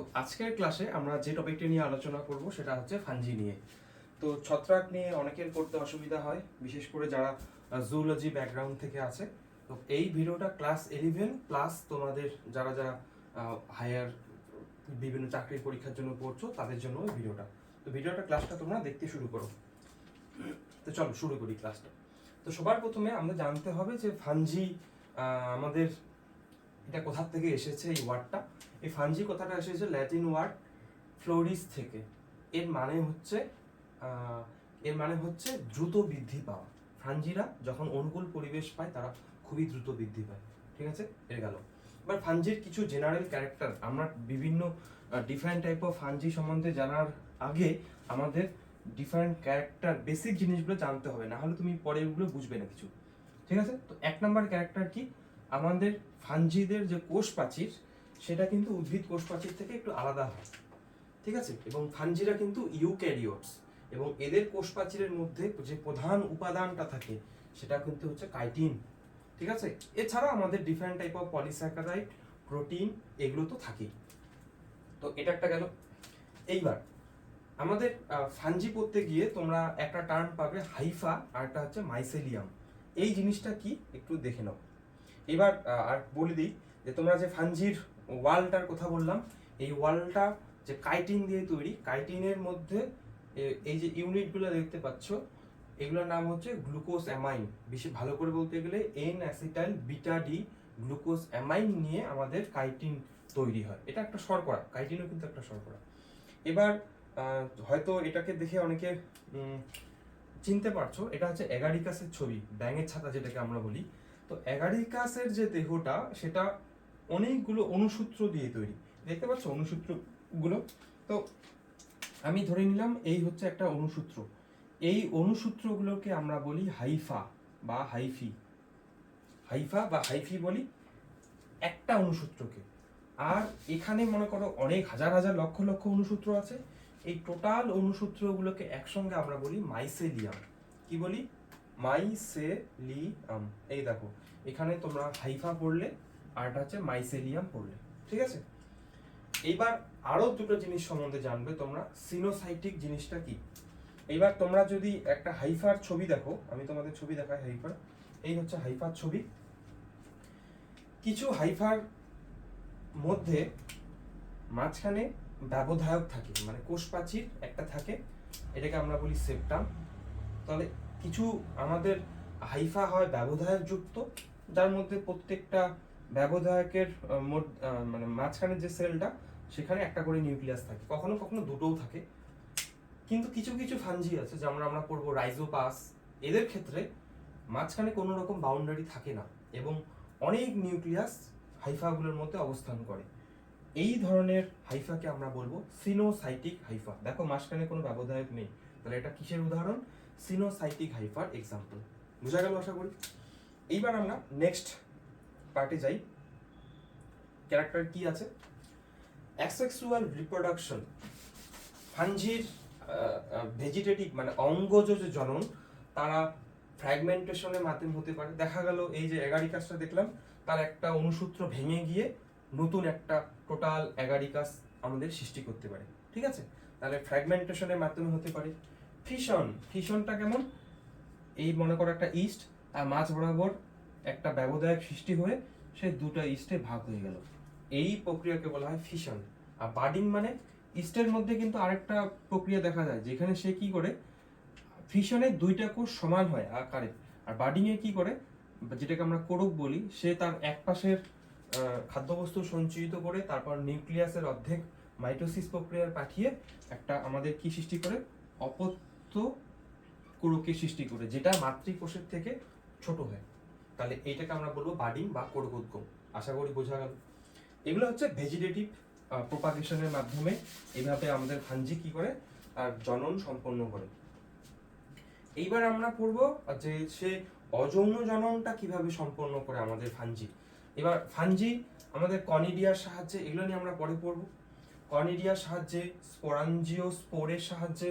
তো আজকের ক্লাসে আমরা যে টপিকটি নিয়ে আলোচনা করব সেটা হচ্ছে ফাঞ্জি নিয়ে। তো ছত্রাক নিয়ে অনেকের পড়তে অসুবিধা হয়, বিশেষ করে যারা জুলজি ব্যাকগ্রাউন্ড থেকে আছে। তো এই ভিডিওটা ক্লাস 11 প্লাস তোমাদের যারা যারা হায়ার বিভিন্ন চাকরির পরীক্ষার জন্য পড়ছো তাদের জন্য ওই ভিডিওটা। তো ভিডিওটা ক্লাসটা তোমরা দেখতে শুরু করো। তো চলো শুরু করি ক্লাসটা। তো সবার প্রথমে আমরা জানতে হবে যে ফাঞ্জি আমাদের এটা কোথা থেকে এসেছে। এই ওয়ার্ডটা, এই ফাঞ্জি কথাটা এসেছে ল্যাটিন ওয়ার্ড ফ্লোরিস থেকে। এর মানে হচ্ছে দ্রুত বৃদ্ধি পাওয়া। ফাঞ্জিরা যখন অনুকূল পরিবেশ পায় তারা খুবই দ্রুত বৃদ্ধি পায়। ঠিক আছে, এর গেল। এবার ফাঞ্জির কিছু জেনারেল ক্যারেক্টার, আমরা বিভিন্ন ডিফারেন্ট টাইপ অফ ফাঞ্জি সম্বন্ধে জানার আগে আমাদের ডিফারেন্ট ক্যারেক্টার বেসিক জিনিসগুলো জানতে হবে, না হলে তুমি পরে এগুলো বুঝবে না কিছু। ঠিক আছে, তো 1 নাম্বার ক্যারেক্টার কি, আমাদের ফাঞ্জিদের যে কোষ প্রাচীর সেটা কিন্তু উদ্ভিদ কোষ প্রাচীর থেকে একটু আলাদা হয়। ঠিক আছে, এবং ফাঞ্জিরা কিন্তু ইউক্যারিওটস, এবং এদের কোষ প্রাচীরের মধ্যে যে প্রধান উপাদানটা থাকে সেটা কিন্তু হচ্ছে কাইটিন। ঠিক আছে, এছাড়া আমাদের different type of polysaccharide, protein এগুলো তো থাকেই। তো এটা একটা গেল। এইবার আমাদের ফাঞ্জি পড়তে গিয়ে তোমরা একটা টার্ম পাবে হাইফা, আর একটা হচ্ছে মাইসেলিয়াম। এই জিনিসটা কি একটু দেখে নাও। এবার আর বলে দিই যে তোমরা যে ফাঞ্জির ওয়ালটার কথা বললাম, এই ওয়ালটা যে কাইটিন দিয়ে তৈরি, কাইটিনের মধ্যে এই যে ইউনিটগুলো দেখতে পাচ্ছ এগুলোর নাম হচ্ছে গ্লুকোজ অ্যামাইন। বেশি ভালো করে বলতে গেলে N acetyl beta D glucose amine নিয়ে আমাদের কাইটিন তৈরি হয়। এটা একটা শর্করা, কাইটিনও কিন্তু একটা শর্করা। এবার হয়তো এটাকে দেখে অনেকে চিনতে পারছো, এটা হচ্ছে অ্যাগারিকাসের ছবি, ব্যাঙের ছাতা যেটাকে আমরা বলি। তো অ্যাগারিকাসের যে দেহটা সেটা অনেকগুলো অনুসূত্র দিয়ে তৈরি, দেখতে পাচ্ছ অনুসূত্রগুলো। তো আমি ধরে নিলাম এই হচ্ছে একটা অনুসূত্র, এই অনুসূত্রগুলোকে আমরা বলি হাইফা বা হাইফি। হাইফা বা হাইফি বলি একটা অনুসূত্রকে। আর এখানে মনে করো অনেক হাজার হাজার লক্ষ লক্ষ অনুসূত্র আছে, এই টোটাল অনুসূত্রগুলোকে একসঙ্গে আমরা বলি মাইসেলিয়াম। কি বলি? মাইসেলিয়াম। এই দেখো এখানে তোমরা হাইফা পড়লে আর এটা হচ্ছে মাইসেলিয়াম পড়লে। ঠিক আছে, এইবার আরো দুটো জিনিস সম্বন্ধে জানবে তোমরা, সিনোসাইটিক জিনিসটা কি। এইবার তোমরা যদি একটা হাইফার ছবি দেখো, আমি তোমাদের ছবি দেখাই হাইফার। এই হচ্ছে হাইফার ছবি। কিছু হাইফার মধ্যে মাঝখানে ব্যবধায়ক থাকে, মানে কোষ প্রাচীর একটা থাকে, এটাকে আমরা বলি সেপ্টাম। তাহলে কিছু আমাদের হাইফা হয় ব্যবধায়ক যুক্ত, যার মধ্যে প্রত্যেকটা ব্যবধায়কের মানে মাঝখানে যে সেলটা সেখানে একটা করে নিউক্লিয়াস থাকে, কখনো কখনো দুটোও থাকে। কিন্তু কিছু কিছু ফাঞ্জি আছে যেমন আমরা পড়বো রাইজোপাস, এদের ক্ষেত্রে মাঝখানে কোনো রকম বাউন্ডারি থাকে না এবং অনেক নিউক্লিয়াস হাইফাগুলোর মধ্যে অবস্থান করে। এই ধরনের হাইফাকে আমরা বলবো সিনোসাইটিক হাইফা। দেখো মাঝখানে কোনো ব্যবধায়ক নেই, তাহলে এটা কিসের উদাহরণ? সিনোসাইটিক হাইফার এক্সাম্পল। বুঝা গেল আশা করি। এইবার আমরা নেক্সট পার্টে যাই। ক্যারেক্টার কি আছে? Asexual reproduction. ফাঞ্জির ভেজিটেটিভ মানে অঙ্গজ যে জনন, তারা ফ্র্যাগমেন্টেশনের মাধ্যমে হতে পারে। দেখা গেল এই যে অ্যাগারিকাসটা দেখলাম, তার একটা অনুসূত্র ভেঙে গিয়ে নতুন একটা টোটাল অ্যাগারিকাস আমাদের সৃষ্টি করতে পারে। ঠিক আছে, তাহলে ফ্র্যাগমেন্টেশনের মাধ্যমে হতে পারে। ফিশন, ফিশনটা কেমন? এই মনে করো একটা ইস্ট আর মাঝ বরাবর একটা ব্যবধায়ক সৃষ্টি হয়ে সে দুটো ইস্টে ভাগ হয়ে গেল, এই প্রক্রিয়াকে বলা হয় ফিশন। আর বাডিং মানে ইস্টের মধ্যে কিন্তু আরেকটা প্রক্রিয়া দেখা যায় যেখানে সে কি করে, ফিশনে দুইটা কোষ সমান হয় আকারে, আর বাডিং এ কি করে, যেটাকে আমরা কোরক বলি, সে তার এক পাশের খাদ্যবস্তু সঞ্চিত করে তারপর নিউক্লিয়াসের অর্ধেক মাইটোসিস প্রক্রিয়ায় পাঠিয়ে একটা আমাদের কি সৃষ্টি করে, অপত্য কোরকের সৃষ্টি করে, যেটা মাতৃকোষের থেকে ছোট হয়। তাহলে এইটাকে আমরা বলবো বাডিং বা কোরকোদ্গম। আশা করি বোঝা গেল। এগুলো হচ্ছে ভেজিটেটিভ প্রোপাগেশনের মাধ্যমে এইভাবে আমাদের ফাঞ্জি কি করে তার জনন সম্পন্ন করে। এইবার আমরা পড়বো যে সে অযৌন জননটা কিভাবে সম্পন্ন করে আমাদের ফাঞ্জি। এবার ফাঞ্জি আমাদের কনিডিয়ার সাহায্যে, এগুলো নিয়ে আমরা পরে পড়বো। কনিডিয়ার সাহায্যে, স্পোরাঞ্জিওস্পোরের সাহায্যে,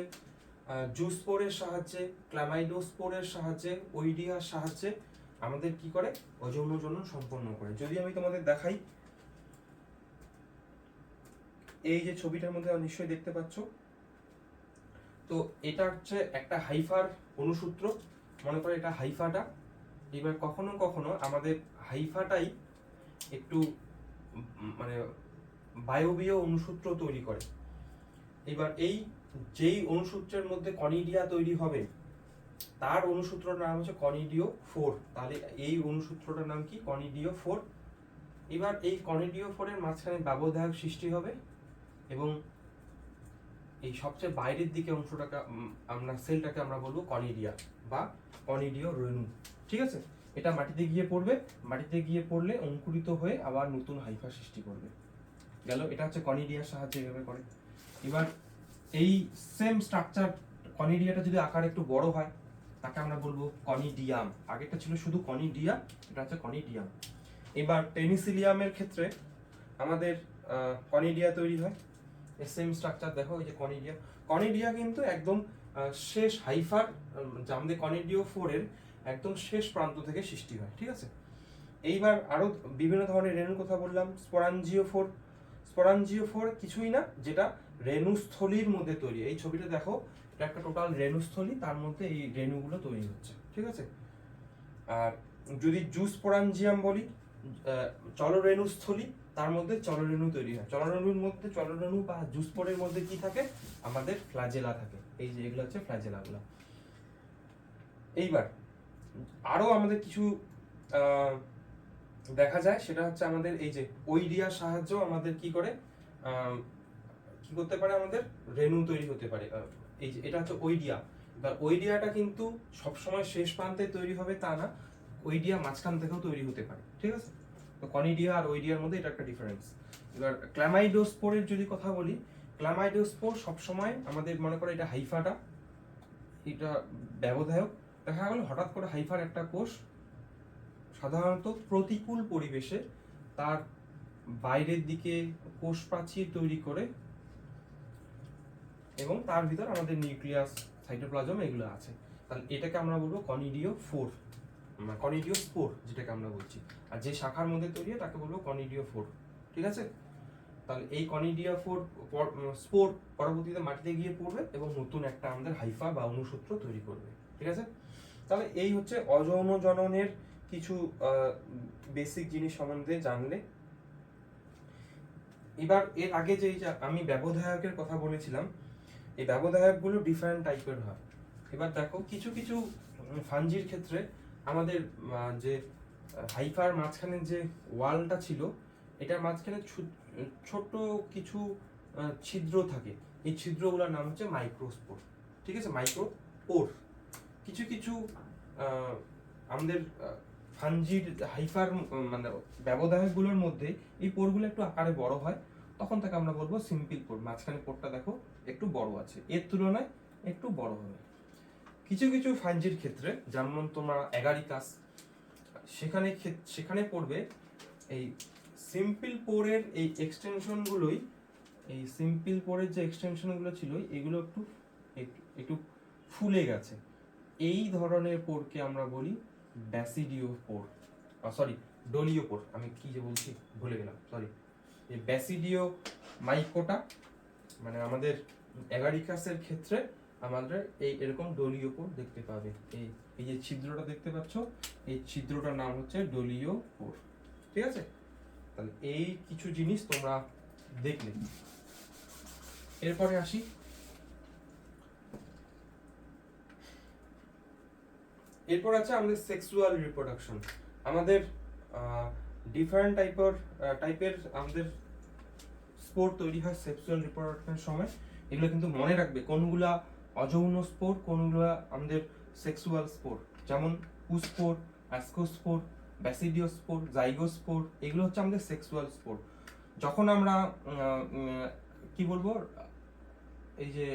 জুস্পোরের সাহায্যে, ক্লামাইডোস্পোরের সাহায্যে, ওইডিয়ার সাহায্যে আমাদের কি করে অযৌন জনন সম্পন্ন করে। যদি আমি তোমাদের দেখাই, এই যে ছবিটার মধ্যে নিশ্চয়ই দেখতে পাচ্ছ, তো এটা হচ্ছে একটা হাইফার অনুসূত্র। মনে করো এটা হাইফাটা। এবার কখনো কখনো আমাদের হাইফাটাই একটু মানে বায়বীয় অনুসূত্র তৈরি করে। এবার এই যেই অনুসূত্রের মধ্যে কনিডিয়া তৈরি হবে তার অনুসূত্রটার নাম হচ্ছে কনিডিও 4। তাহলে এই অনুসূত্রটার নাম কি? কনিডিও 4। এবার এই কনিডিও 4 এর মাঝখানে ব্যবধায়ক সৃষ্টি হবে এবং এই সবচেয়ে বাইরের দিকে অংশটাকে আমরা সেলটাকে আমরা বলবো কনিডিয়া বা কনিডিও রেণু। ঠিক আছে, এটা মাটিতে গিয়ে পড়বে, মাটিতে গিয়ে পড়লে অঙ্কুরিত হয়ে আবার নতুন হাইফা সৃষ্টি করবে। গেল, এটা হচ্ছে কনিডিয়ার সাহায্যে এভাবে করে। এবার এই সেম স্ট্রাকচার কনিডিয়াটা যদি আকার একটু বড় হয় তাকে আমরা বলবো কনিডিয়াম। আগেরটা ছিল শুধু কনিডিয়া, এটা হচ্ছে কনিডিয়াম। এবার পেনিসিলিয়ামের ক্ষেত্রে আমাদের কনিডিয়া তৈরি হয়। সেম স্ট্রাকচার দেখো, এই যে কনিডিয়া। কনিডিয়া কিন্তু একদম শেষ হাইফার আমাদের কনিডিও 4 এর একদম শেষ প্রান্ত থেকে সৃষ্টি হয়। ঠিক আছে, এইবার আরো বিভিন্ন ধরনের রেণুর কথা বললাম। স্পোরাঞ্জিও 4। স্পোরাঞ্জিও 4 কিছুই না, যেটা রেণুস্থলীর মধ্যে তৈরি। এই ছবিটা দেখো, এটা একটা টোটাল রেণুস্থলী, তার মধ্যে এই রেণুগুলো তৈরি হচ্ছে। ঠিক আছে, আর যদি জুস্পোরাঞ্জিয়াম বলি, চলরেণুস্থলী, তার মধ্যে চলরেণু তৈরি হয়। চলরেণুর মধ্যে, চলরেণু বা জুস্পোরের মধ্যে কি থাকে? আমাদের ফ্ল্যাজেলা থাকে। এই যে এগুলো হচ্ছে ফ্ল্যাজেলাগুলো। এইবার আরো আমাদের কিছু দেখা যায়, সেটা হচ্ছে আমাদের এই যে ওইডিয়ার সাহায্য আমাদের কি করে কি করতে পারে, আমাদের রেণু তৈরি হতে পারে। এই যে এটা হচ্ছে ওইডিয়া। এবার ওইডিয়াটা কিন্তু সবসময় শেষ প্রান্তে তৈরি হবে তা না, ওইডিয়া মাঝখান থেকেও তৈরি হতে পারে। ঠিক আছে, তো কনিডিয়া আর ওইডিয়ার মধ্যে এটা একটা ডিফারেন্স। এবার ক্ল্যামাইডোস্পোরের যদি কথা বলি, ক্ল্যামাইডোস্পোর সবসময় আমাদের মনে করে এটা হাইফাটা, এটা ব্যবধায়ক। দেখা গেল হঠাৎ করে হাইফার একটা কোষ সাধারণত প্রতিকূল পরিবেশে তার বাইরের দিকে কোষ প্রাচীর তৈরি করে এবং তার ভিতর আমাদের নিউক্লিয়াস, সাইটোপ্লাজম এগুলো আছে। তাহলে এটাকে আমরা বলবো কনিডিও 4, কনিডিও স্পোর যেটাকে আমরা বলছি। আর যে শাখার মধ্যে তৈরি হয় তাকে বলবো কনিডিও 4। ঠিক আছে, তাহলে এই কনিডিয়া 4 স্পোর পরবর্তীতে মাটিতে গিয়ে পড়বে এবং নতুন একটা আমাদের হাইফা বা অনুসূত্র তৈরি করবে। ঠিক আছে, তাহলে এই হচ্ছে অযৌন জননের কিছু বেসিক জিনিস সম্বন্ধে জানলে। এবার এর আগে যে আমি ব্যবধায়কের কথা বলেছিলাম, এই ব্যবধায়কগুলো ডিফারেন্ট টাইপের হয়। এবার দেখো, কিছু কিছু ফাঞ্জির ক্ষেত্রে আমাদের যে হাইফার মাঝখানে যে ওয়ালটা ছিল, এটার মাঝখানে ছোট কিছু ছিদ্র থাকে। এই ছিদ্রগুলোর নাম হচ্ছে মাইক্রোস্পোর। ঠিক আছে, মাইক্রোপোর। কিছু কিছু আমাদের ফাঞ্জির হাইফার মানে ব্যবধায়কগুলোর মধ্যে এই পোরগুলো একটু আকারে বড় হয়, তখন তাকে আমরা বলবো সিম্পল পোর। মাঝখানে পোরটা দেখো একটু বড় আছে, এর তুলনায় একটু বড় হবে। কিছু কিছু ফাঞ্জির ক্ষেত্রে, যেমন তোমরা অ্যাগারিকাস, সেখানে পড়বে এই সিম্পল পোরের এই এক্সটেনশনগুলোই, এই সিম্পল পোরের যে এক্সটেনশনগুলো ছিল এগুলো একটু একটু ফুলে গেছে। এই ধরনের পোরকে আমরা বলি ব্যাসিডিও পোর, সরি ডোলিও পোর। আমি কি যে বলছি ভুলে গেলাম, সরি। এই ব্যাসিডিও মাইকোটা মানে আমাদের অ্যাগারিকাসের ক্ষেত্রে আমাদের এই এরকম ডোলিও পোর দেখতে পাবে। এই যে ছিদ্রটা দেখতে পাচ্ছ, এই ছিদ্রটার নাম হচ্ছে ডোলিও পোর। ঠিক আছে, তাহলে এই কিছু জিনিস তোমরা দেখলে। এরপরে আসি, এরপর আছে আমাদের সেক্সুয়াল রিপ্রোডাকশন। আমাদের ডিফারেন্ট টাইপের আমাদের স্পোর তৈরি হয় সেক্সুয়াল রিপ্রোডাকশনের সময়। এগুলো কিন্তু মনে রাখবে, কোনগুলা অযৌন স্পোর, কোনগুলা আমাদের সেক্সুয়াল স্পোর। যেমন পুস্পোর, অ্যাস্কোস্পোর, ব্যাসিডিওস্পোর, জাইগোস্পোর, এগুলো হচ্ছে আমাদের সেক্সুয়াল স্পোর। যখন আমরা কি বলবো, এই যে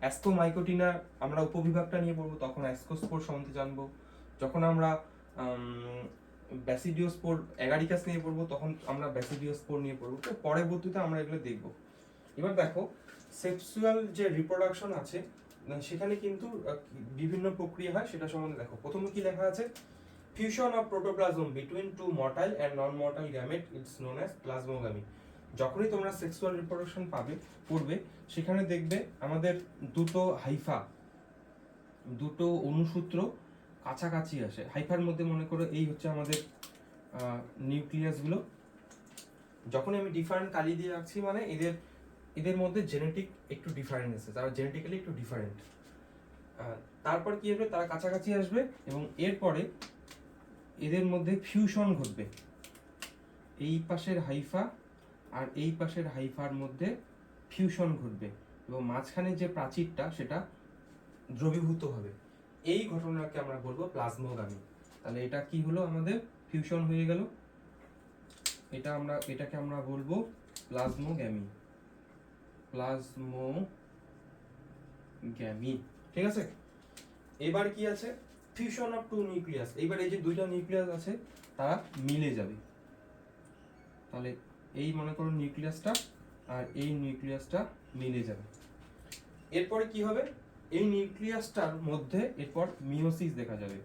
অ্যাস্কোমাইকোটিনা আমরা উপবিভাগটা নিয়ে পড়বো, তখন অ্যাস্কোস্পোর সম্বন্ধে জানবো। যখন আমরা ব্যাসিডিওস্পোর অ্যাগারিকাস নিয়ে পড়বো, তখন আমরা ব্যাসিডিওস্পোর নিয়ে পড়বো। তো পরবর্তীতে আমরা এগুলো দেখবো। এবার দেখো, সেক্সুয়াল যে রিপ্রোডাকশন আছে সেখানে কিন্তু বিভিন্ন প্রক্রিয়া হয়, সেটা সম্বন্ধে দেখো। প্রথমে কি লেখা আছে, fusion of protoplasm between two motile and non motile gamete it's known as plasmogamy. যখনই তোমরা সেক্সুয়াল রিপ্রোডাকশন পড়বে সেখানে দেখবে আমাদের দুটো অনুসূত্র কাছাকাছি আসে। হাইফার মধ্যে মনে করো এই হচ্ছে আমাদের নিউক্লিয়াসগুলো। যখন আমি ডিফারেন্ট কালি দিয়ে রাখছি মানে এদের মধ্যে জেনেটিক একটু ডিফারেন্ট আছে, তারা জেনেটিক্যালি একটু ডিফারেন্ট। তারপর কি হবে, তারা কাছাকাছি আসবে এবং এরপরে এদের মধ্যে ফিউশন ঘটবে। এই পাশের হাইফা আর এই পাশের হাইফার মধ্যে ফিউশন ঘটবে এবং মাঝখানে যে প্রাচীরটা সেটা দ্রবীভূত হবে। এই ঘটনাকে আমরা বলবো প্লাজমোগামী। তাহলে এটা কি হলো, আমাদের ফিউশন হয়ে গেল, এটাকে আমরা বলবো প্লাজমোগ্যামি। ঠিক আছে। এবার কি আছে, ফিউশন অফ টু নিউক্লিয়াস। এবার এই যে দুইটা নিউক্লিয়াস আছে তারা মিলে যাবে। তাহলে এই মনে করো নিউক্লিয়াসটা আর এই নিউক্লিয়াসটা মিলে যাবে। এরপরে কি হবে, এই নিউক্লিয়াসটার মধ্যে এরপর মিওসিস দেখা যাবে।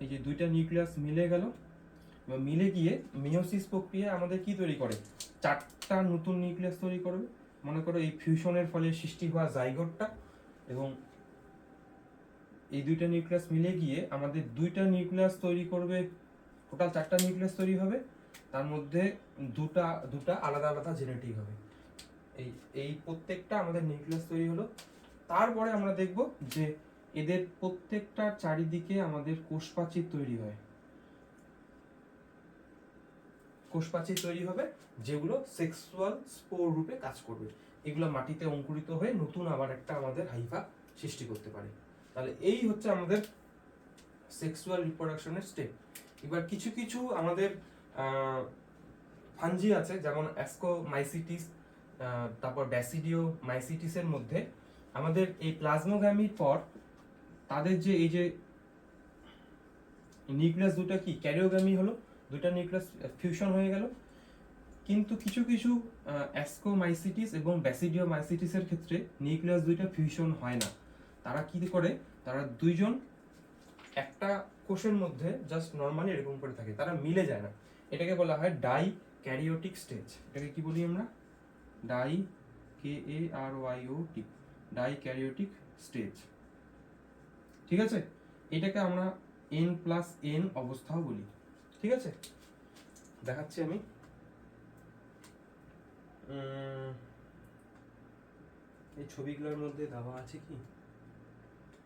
এই যে দুইটা নিউক্লিয়াস মিলে গেল, মিলে গিয়ে মিওসিস প্রক্রিয়া আমাদের কি তৈরি করে, চারটা নতুন নিউক্লিয়াস তৈরি করবে। মনে করো এই ফিউশনের ফলে সৃষ্টি হওয়া জাইগোটটা এবং এই দুইটা নিউক্লিয়াস মিলে গিয়ে আমাদের দুইটা নিউক্লিয়াস তৈরি করবে, টোটাল চারটা নিউক্লিয়াস তৈরি হবে। তার মধ্যে দুটা আলাদা আলাদা জেনেটিক হবে। এই প্রত্যেকটা আমাদের নিউক্লিয়াস তৈরি হলো। তারপরে আমরা দেখব যে এদের প্রত্যেকটার চারিদিকে আমাদের কোষপ্রাচীর তৈরি হয়। কোষপ্রাচীর তৈরি হবে যেগুলো সেক্সুয়াল স্পোর রূপে কাজ করবে। এগুলো মাটিতে অঙ্কুরিত হয়ে নতুন আবার একটা আমাদের হাইফা সৃষ্টি করতে পারে। তাহলে এই হচ্ছে আমাদের সেক্সুয়াল রিপ্রোডাকশনের স্টেপ। এবার কিছু কিছু আমাদের ফাঞ্জি আছে, যেমন অ্যাস্কোমাইসিটিস, তারপর ব্যাসিডিওমাইসিটিসের মধ্যে আমাদের এই প্লাজমোগ্যামির পর তাদের যে এই যে নিউক্লিয়াস দুটো কি ক্যারিওগ্যামি হলো, দুটো নিউক্লিয়াস ফিউশন হয়ে গেল। কিন্তু কিছু কিছু অ্যাস্কোমাইসিটিস এবং ব্যাসিডিওমাইসিটিসের ক্ষেত্রে নিউক্লিয়াস দুইটা ফিউশন হয় না। তারা কি করে, তারা দুইজন একটা কোষের মধ্যে জাস্ট নর্মালি এরকম করে থাকে, তারা মিলে যায় না। এটাকে বলা হয় ডাই ক্যারিওটিক স্টেজ। এটাকে কি বলি আমরা, ডাই ক্যারিওটিক স্টেজ। ঠিক আছে, এটাকে আমরা N+N অবস্থাও বলি। ঠিক আছে, দেখাচ্ছি আমি। এই ছবিগুলোর মধ্যে দেওয়া আছে কি,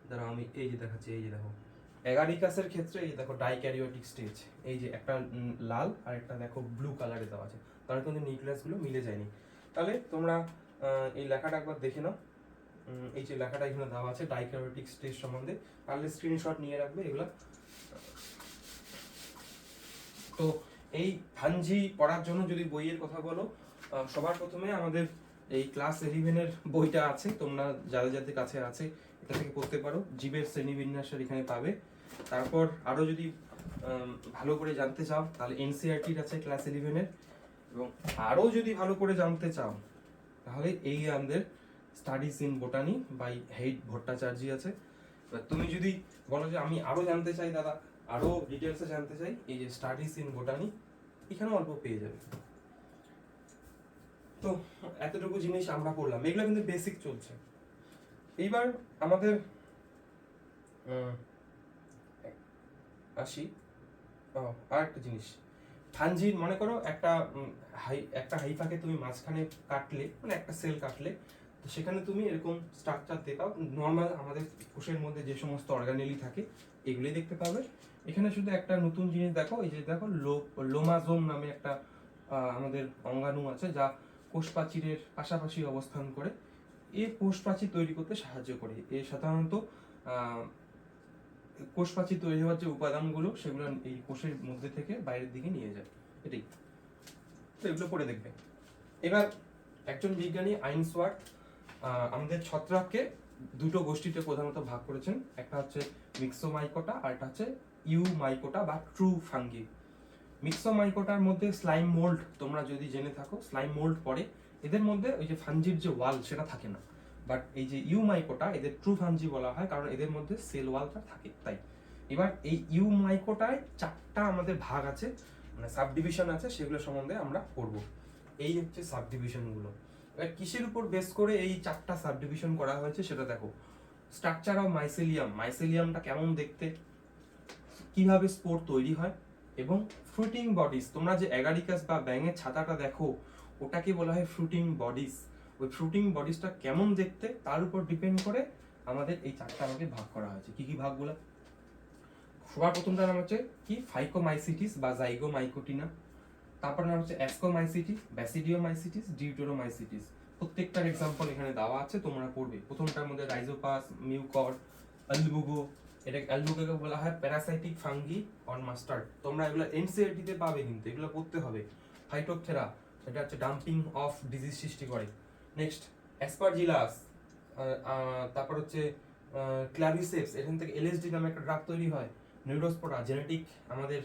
দাঁড়াও আমি এই যে দেখাচ্ছি। এই যে দেখো এগারিকাসের ক্ষেত্রে এই দেখো ডাইক্যারিওটিক স্টেজ, এই যে একটা লাল আর একটা দেখো ব্লু কালারে দেওয়া আছে, তার কিন্তু নিউক্লিয়াসগুলো মিলে যায়নি। তাহলে তোমরা এই লেখাটা একবার দেখে নাও। এই যে লেখাটা এখানে দেওয়া আছে ডাইক্যারিওটিক স্টেজ সম্বন্ধে, পারলে স্ক্রিনশট নিয়ে রাখবে এগুলা। তো এই ফাঞ্জি পড়ার জন্য যদি বইয়ের কথা বলো, সবার প্রথমে আমাদের এই ক্লাস 11-এর বইটা আছে, তোমরা যাদের কাছে আছে এটা থেকে পড়তে পারো। জীবের শ্রেণীবিন্যাসের এখানে পাবে। তারপর আরো যদি ভালো করে জানতে চাও তাহলে এনসিইআরটির আছে ক্লাস 11-এর। এবং আরো যদি ভালো করে জানতে চাও তাহলে এই আমাদের studies in botany by Hait Bhattacharya আছে। তুমি যদি বলো যে আমি আরো জানতে চাই দাদা, আরো ডিটেলসে জানতে চাই, এই যে স্টাডিজ ইন বোটানি এখানে অল্প পেয়ে যাবে। তো এতটুকু জিনিস আমরা পড়লাম, এগুলো কিন্তু বেসিক চলছে। এইবার আমাদের আসি আর একটা জিনিস, ফাঞ্জির মনে করো একটা হাইফাকে তুমি মাঝখানে কাটলে, মানে একটা সেল কাটলে, তো সেখানে তুমি এরকম স্ট্রাকচার দেখতে পাও। নর্মাল আমাদের কোষের মধ্যে যে সমস্ত অর্গানেলি থাকে এগুলোই দেখতে পাবে। এখানে শুধু একটা নতুন জিনিস দেখো, এই যে দেখো লোমাজোম নামে একটা আমাদের অঙ্গাণু আছে যা কোষ প্রাচীরের পাশাপাশি অবস্থান করে। এই কোষ প্রাচীর তৈরি করতে সাহায্য করে। এ সাধারণত কোষ প্রাচীর তৈরি হওয়ার যে উপাদানগুলো সেগুলো এই কোষের মধ্যে থেকে বাইরের দিকে নিয়ে যায়, এটাই। তো এগুলো পড়ে দেখবে। এবার একজন বিজ্ঞানী আইনস্ওয়ার্থ আমাদের ছত্রাককে দুটো গোষ্ঠীতে প্রধানত ভাগ করেছেন, একটা হচ্ছে মিক্সোমাইকোটা আর একটা হচ্ছে ইউমাইকোটা বা ট্রু ফাঙ্গি। মিক্সোমাইকোটার মধ্যে স্লাইম মোল্ড, তোমরা যদি জেনে থাকো স্লাইম মোল্ড পড়ে, এদের মধ্যে ওই যে ফাঞ্জির যে ওয়াল সেটা থাকে না। বাট এই যে ইউমাইকোটা এদের ট্রু ফাঞ্জি বলা হয় কারণ এদের মধ্যে সেল ওয়ালটা থাকে তাই। এবার এই ইউমাইকোটায় চারটা আমাদের ভাগ আছে, মানে সাবডিভিশন আছে, সেগুলো সম্বন্ধে আমরা পড়ব। এই হচ্ছে সাবডিভিশনগুলো। এবার কিসের উপর বেস করে এই 4টা সাবডিভিশন করা হয়েছে সেটা দেখো। স্ট্রাকচার অফ মাইসেলিয়াম, মাইসেলিয়ামটা কেমন দেখতে, কিভাবে স্পোর তৈরি হয়, এবং ফ্রুটিং বডিজ। তোমরা যে অ্যাগারিকাস বা ব্যাঙের ছাতাটা দেখো ওটাকে বলা হয় ফ্রুটিং বডিজ। ওই ফ্রুটিং বডিজটা কেমন দেখতে তার উপর ডিপেন্ড করে আমাদের এই 4টা ভাগে ভাগ করা হয়েছে। কি কি ভাগগুলো? সবার প্রথমটার নাম হচ্ছে কি ফাইকোমাইসিটিস বা জাইগোমাইকোটিনা, তারপর নাম হচ্ছে অ্যাসকোমাইসিটিস, ব্যাসিডিওমাইসিটিস, ডিউটেরোমাইসিটিস। প্রত্যেকটার এক্সাম্পল এখানে দেওয়া আছে, তোমরা পড়বে। প্রথমটার মধ্যে রাইজোপাস, মিউকর, অ্যালবুগো। এটা অ্যালবুগোকে বলা হয় প্যারাসাইটিক ফাঙ্গি অন মাস্টার্ড। তোমরা এগুলো এনসিইআরটি তে পাবে, কিন্তু এগুলো পড়তে হবে। ফাইটোপথেরা, এটা হচ্ছে ডাম্পিং অফ ডিজিজ সৃষ্টি করে। নেক্সট অ্যাসপারজিলাস, তারপর হচ্ছে ক্লাভিসেপস, এখান থেকে এলএসডি নামে একটা ড্রাগ তৈরি হয়। নিউরোস্পোরা, জেনেটিক আমাদের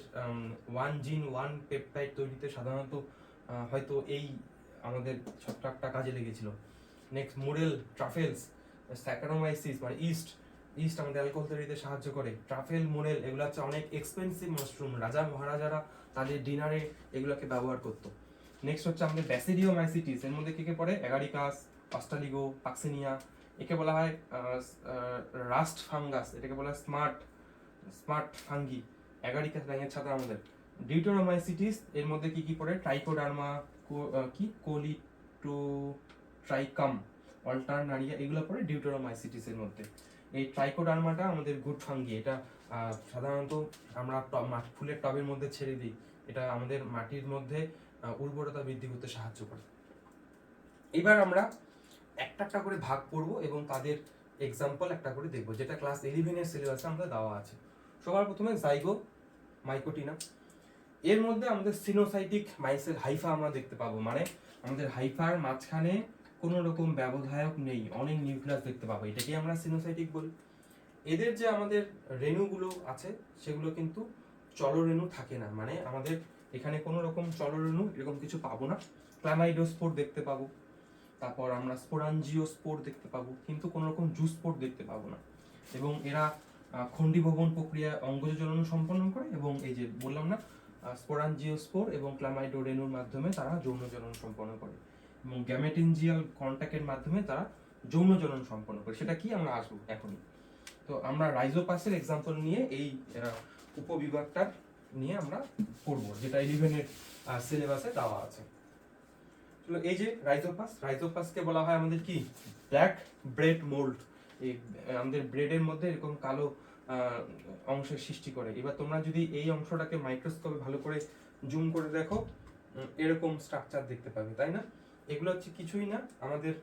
ওয়ান জিন ওয়ান পেপটাইড তৈরিতে সাধারণত হয়তো এই আমাদের ছত্রাকটা কাজে লেগেছিল। নেক্সট মোরেল ট্রাফেলস, স্যাকারোমাইসিস মানে ইস্ট, ইস্ট আমাদের অ্যালকোহল তৈরিতে সাহায্য করে। ট্রাফেল, মোরেল এগুলো হচ্ছে অনেক এক্সপেন্সিভ মাশরুম, রাজা মহারাজারা তাদের ডিনারে এগুলোকে ব্যবহার করতো। নেক্সট হচ্ছে আমাদের ব্যাসিডিওমাইসিটিস, এর মধ্যে কে কে পড়ে? Agaricus, অস্টালিগো, Puccinia. একে বলা হয় রাস্ট ফাঙ্গাস, এটাকে বলা হয় স্মার্ট স্মার্ট ফাঙ্গি। অ্যাগারিকাস ব্যাঙের ছাতা আমাদের। ডিউটেরোমাইসিটিস, এর মধ্যে কি কি পড়ে? ট্রাইকোডার্মা, কি কোলিটোট্রাইকাম, অল্টারনারিয়া, এগুলো পড়ে ডিউটেরোমাইসিটিস এর মধ্যে। এই ট্রাইকোডার্মাটা আমাদের গুড ফাঙ্গি। এটা সাধারণত আমরা ফুলের টবের মধ্যে ছেড়ে দিই। এটা আমাদের মাটির মধ্যে উর্বরতা বৃদ্ধি করতে সাহায্য করে। এবার আমরা একটা একটা করে ভাগ করব এবং তাদের এক্সাম্পল একটা করে দেখব, যেটা ক্লাস 11 এর সিলেবাসে আমাদের দেওয়া আছে। সবার প্রথমে জাইগো মাইকোটিনা। এর মধ্যে আমাদের সিনোসাইটিক মাইসেল হাইফা আমরা দেখতে পাবো, মানে আমাদের হাইফার মাঝখানে কোনো রকম ব্যবধায়ক নেই, অনেক নিউক্লিয়াস দেখতে পাবো, এটাকে আমরা সিনোসাইটিক বলি। এদের যে আমাদের রেণুগুলো আছে সেগুলো কিন্তু চলরেণু থাকে না, মানে আমাদের এখানে কোনো রকম চলরেণু এরকম কিছু পাবো না। ক্লামাইডোস্পোর দেখতে পাবো, তারপর আমরা স্পোরাঞ্জিওস্পোর দেখতে পাবো, কিন্তু কোনো রকম জুস্পোর দেখতে পাবো না। এবং এরা খণ্ডীভবন প্রক্রিয়া অঙ্গজজন সম্পন্ন করে, এবং এই যে বললাম না স্পোরাঞ্জিওস্পোর এবং ক্লামাইডো রেণুর মাধ্যমে তারা যৌন জনন সম্পন্ন করে, এবং গ্যামেটিনজিয়াল কন্ট্যাক্টের মাধ্যমে তারা যৌন জনন সম্পন্ন করে। সেটা কি আমরা আসবো এখনই। তো আমরা রাইজোপাসের এক্সাম্পল নিয়ে এই উপবিভাগটা নিয়ে আমরা পড়বো, যেটা 11 এর সিলেবাসে দেওয়া আছে। চলো, এই যে রাইজোপাস, রাইজোপাসকে বলা হয় আমাদের কি ব্ল্যাক ব্রেড মোল্ড। এই আমাদের ব্রেডের মধ্যে এরকম কালো অংশের সৃষ্টি করে। এবার তোমরা যদি এই অংশটাকে মাইক্রোস্কোপে ভালো করে জুম করে দেখো, এরকম স্ট্রাকচার দেখতে পাবে, তাই না? এগুলো হচ্ছে কিছুই না, আমাদের